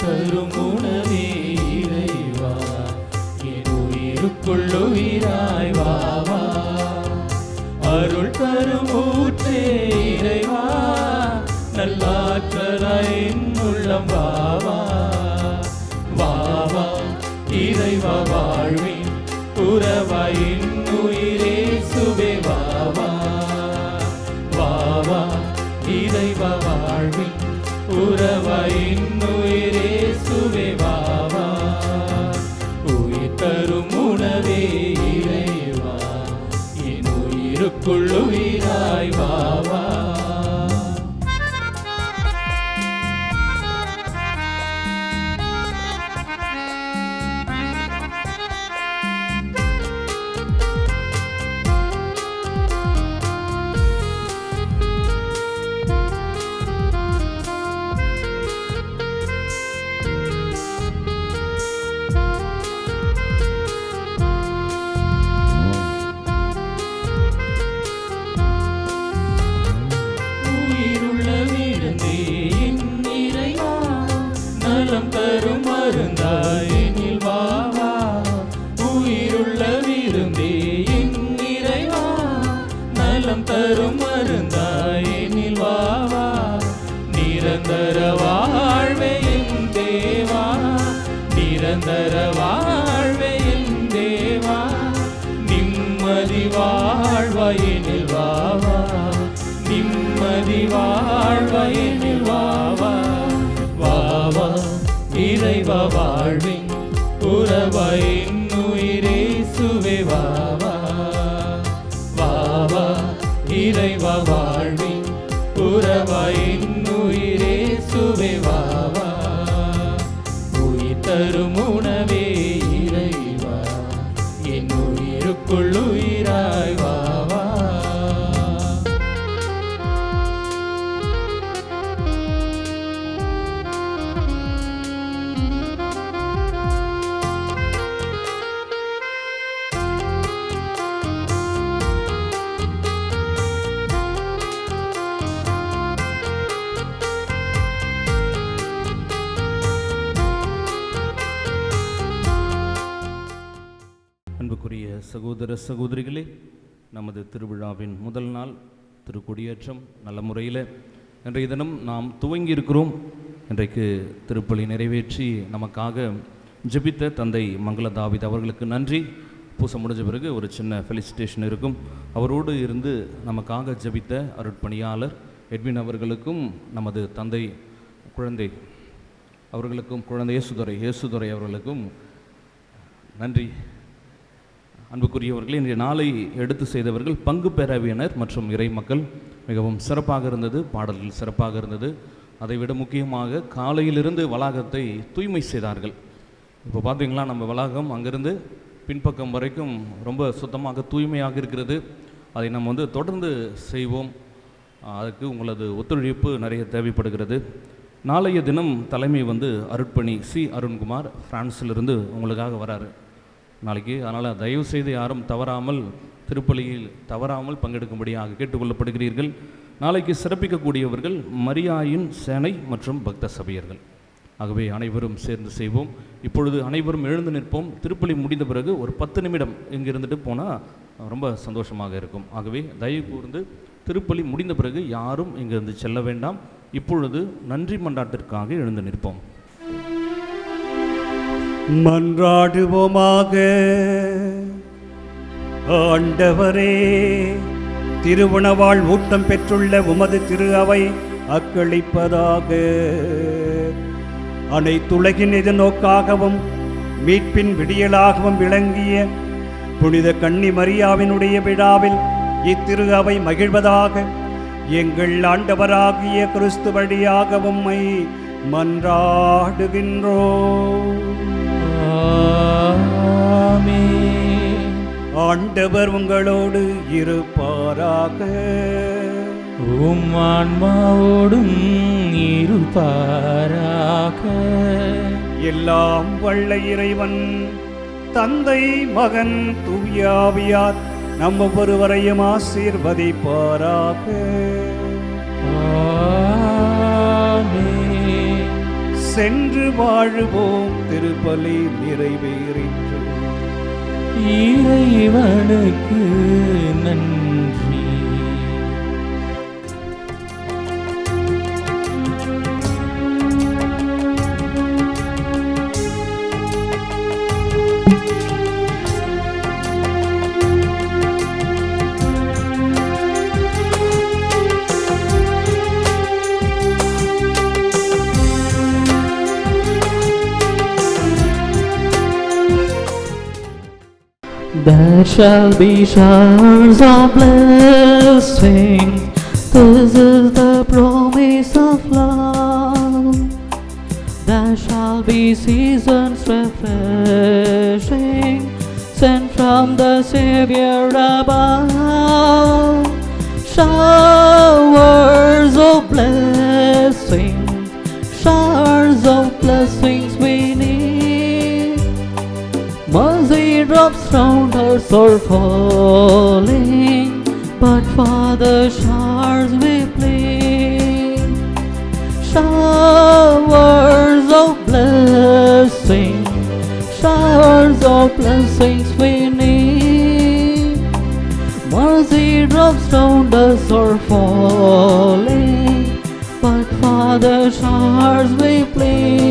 தரும் உணவே இறைவா, என் உயிருக்குள் உயிராய் வா வா. அருள் தரும் ஊற்றே இறைவா, நல்லாற்றலாய் என் உள்ளம் வா வா. வா வா இறைவா, வாழ்வின் உறவாய் என் உயிரே சுவே வா வா. வா வா இறைவா, வாழ்வின் உறவாய் என் உயிரே சுவே வா வா. உயிர் தரும் உணவே இறைவா, என் உயிருக்குள் உயிராய் வா வா. நிரந்தர வாழ்வே என் தேவா, நிரந்தர வாழ்வே என் தேவா. நிம்மதி வாழ்வயனில் வாவா, நிம்மதி வாழ்வயனில் வாவா. வாவா இறைவா, வாழ்வின் உறவாயின் உயிரே சுவே வாவா. வாவா இறைவா, வாழ்வின் உறவாயின் உயிரே சுவே வாவா. உயிர் தரும் உணவே இறைவா, என் உயிருக்குள் உயிராய் வாவா. அன்புக்குரிய சகோதர சகோதரிகளே, நமது திருவிழாவின் முதல் நாள் திருக்கொடியேற்றம் நல்ல முறையில் இன்றைய தினம் நாம் துவங்கியிருக்கிறோம். இன்றைக்கு திருப்பலி நிறைவேற்றி நமக்காக ஜெபித்த தந்தை மங்கள தாவித் அவர்களுக்கு நன்றி. பூசை முடிஞ்ச பிறகு ஒரு சின்ன ஃபெலிசிட்டேஷன் இருக்கும். அவரோடு இருந்து நமக்காக ஜெபித்த அருட்பணியாளர் எட்வின் அவர்களுக்கும், நமது தந்தை குழந்தை அவர்களுக்கும், குழந்தை இயேசுதுரை அவர்களுக்கும் நன்றி. அன்புக்குரியவர்களே, இன்றைய நாளை எடுத்து செய்தவர்கள் பங்கு பேரவையினர் மற்றும் இறை மக்கள். மிகவும் சிறப்பாக இருந்தது, பாடல்கள் சிறப்பாக இருந்தது. அதைவிட முக்கியமாக காலையிலிருந்து வளாகத்தை தூய்மை செய்தார்கள். இப்போ பார்த்தீங்களா, நம்ம வளாகம் அங்கிருந்து பின்பக்கம் வரைக்கும் ரொம்ப சுத்தமாக தூய்மையாக இருக்கிறது. அதை நம்ம தொடர்ந்து செய்வோம். அதுக்கு உங்களது ஒத்துழைப்பு நிறைய தேவைப்படுகிறது. நாளைய தினம் தலைமை அருட்பணி சி அருண்குமார் பிரான்சிலிருந்து உங்களுக்காக வராரு நாளைக்கு. அதனால் தயவுசெய்து யாரும் தவறாமல் திருப்பலியில் தவறாமல் பங்கெடுக்கும்படியாக கேட்டுக்கொள்ளப்படுகிறீர்கள். நாளைக்கு சிறப்பிக்கக்கூடியவர்கள் மரியாயின் சேனை மற்றும் பக்த சபையர்கள். ஆகவே அனைவரும் சேர்ந்து செய்வோம். இப்பொழுது அனைவரும் எழுந்து நிற்போம். திருப்பலி முடிந்த பிறகு ஒரு 10 நிமிடம் இங்கே இருந்துட்டு போனால் ரொம்ப சந்தோஷமாக இருக்கும். ஆகவே தயவு கூர்ந்து திருப்பலி முடிந்த பிறகு யாரும் இங்கிருந்து செல்ல வேண்டாம். இப்பொழுது நன்றி மன்றாட்டிற்காக எழுந்து நிற்போம். மன்றாடுவோமாக. ஆண்டவரே, திருவுணவாள் ஊட்டம் பெற்றுள்ள உமது திரு அவை அக்களிப்பதாக. அனைத்துலகின் எதிர்நோக்காகவும் மீட்பின் விடியலாகவும் விளங்கிய புனித கன்னி மரியாவினுடைய விழாவில் இத்திரு அவை மகிழ்வதாக. எங்கள் ஆண்டவராகிய கிறிஸ்து வழியாக உம்மை மன்றாடுகின்றோம். ஆண்டவர் உங்களோடு இருப்பாராக. உம் ஆன்மாவோடும் இருப்பாராக. எல்லாம் வல்ல இறைவன் தந்தை, மகன், தூய ஆவியார் நம் ஒவ்வொருவரையும் ஆசீர்வதிப்பாராக. சென்று வாழுவோம். திருப்பலி நிறைவேறிற்று. இறைவனுக்கு நன்றி. There shall be showers of blessing. This is the promise of love. There shall be seasons refreshing, sent from the Savior above. Showers of blessing, showers of blessings we need. Mercy drops round us are falling, but for the showers we plead. Showers of blessing, showers of blessings we need. Mercy drops round us are falling, but for the showers we plead.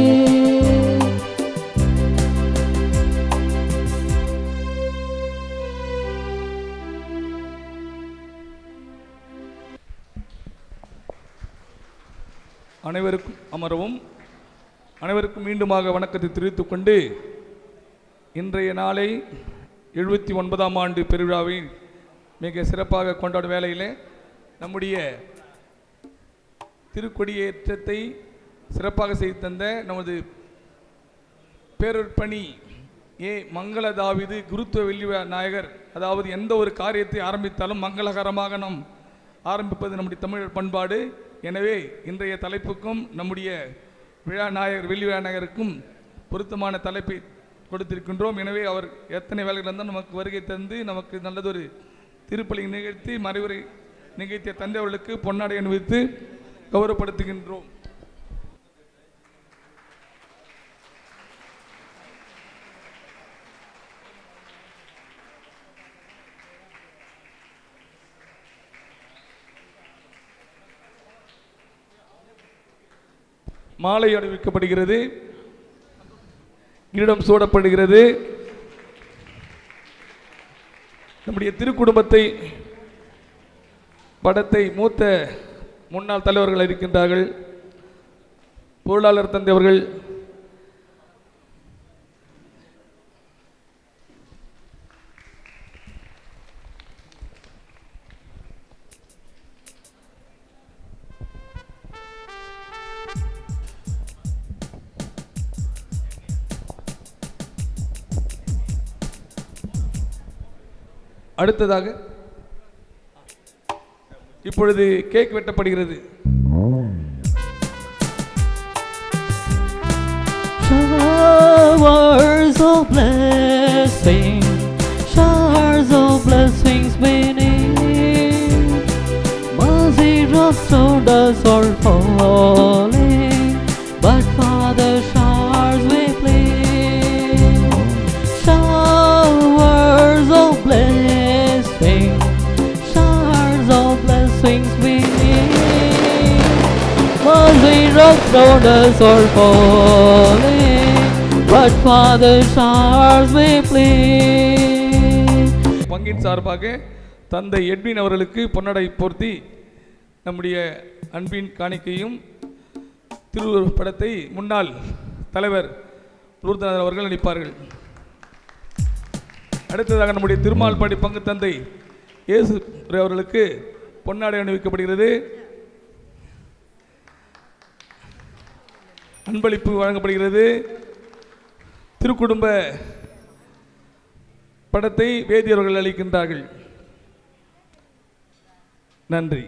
அனைவருக்கும் அமரவும். அனைவருக்கும் மீண்டுமாக வணக்கத்தை தெரிவித்துக் கொண்டு இன்றைய நாளை 79ஆம் ஆண்டு பெருவிழாவை மிக சிறப்பாக கொண்டாடும் வேளையிலே நம்முடைய திருக்கொடியேற்றத்தை சிறப்பாக செய்து தந்த நமது பேரற்பணி மங்களதாவிது குருத்துவ வெள்ளி நாயகர், அதாவது எந்த ஒரு காரியத்தை ஆரம்பித்தாலும் மங்களகரமாக நாம் ஆரம்பிப்பது நம்முடைய தமிழர் பண்பாடு. எனவே இன்றைய தலைப்புக்கும் நம்முடைய விழா நாயகர் வெள்ளி விழா நாயகருக்கும் பொருத்தமான தலைப்பை கொடுத்திருக்கின்றோம். எனவே அவர் எத்தனை வேலைகள் இருந்தால் நமக்கு வருகை தந்து நமக்கு நல்லதொரு திருப்பலி நிகழ்த்தி மறைவுரை நிகழ்த்திய தந்தை அவர்களுக்கு பொன்னாடை அணிவித்து கௌரவப்படுத்துகின்றோம். மாலை அணிவிக்கப்படுகிறது, கிரீடம் சூடப்படுகிறது. நம்முடைய திருக்குடும்பத்தை படத்தை மூத்த முன்னாள் தலைவர்கள் இருக்கின்றார்கள். பொருளாளர் தந்தை அவர்கள், அடுத்ததாக இப்பொழுது cake வெட்டப்படுகிறது. Showers of blessings, showers of blessings beneath. Mercy drops on us all falling, but Father showers we plead. Showers of blessings, showers of blessings beneath. Mercy drops on us all falling, but Father showers we plead. பங்கின் சார்பாக தந்தை Edwin அவர்களுக்கு பொன்னடை போர்த்தி நம்முடைய அன்பின் காணிக்கையும் திருவுருவப் படத்தை முன்னாள் தலைவர் லூர்தநாதன் அவர்கள் அளிப்பார்கள். அடுத்ததாக நம்முடைய திருமால்பாடி பங்கு தந்தை இயேசு அவர்களுக்கு பொன்னாடை அணிவிக்கப்படுகிறது. அன்பளிப்பு வழங்கப்படுகிறது. திருக்குடும்ப படத்தை வேதியர்கள் அளிக்கின்றார்கள். நன்றி.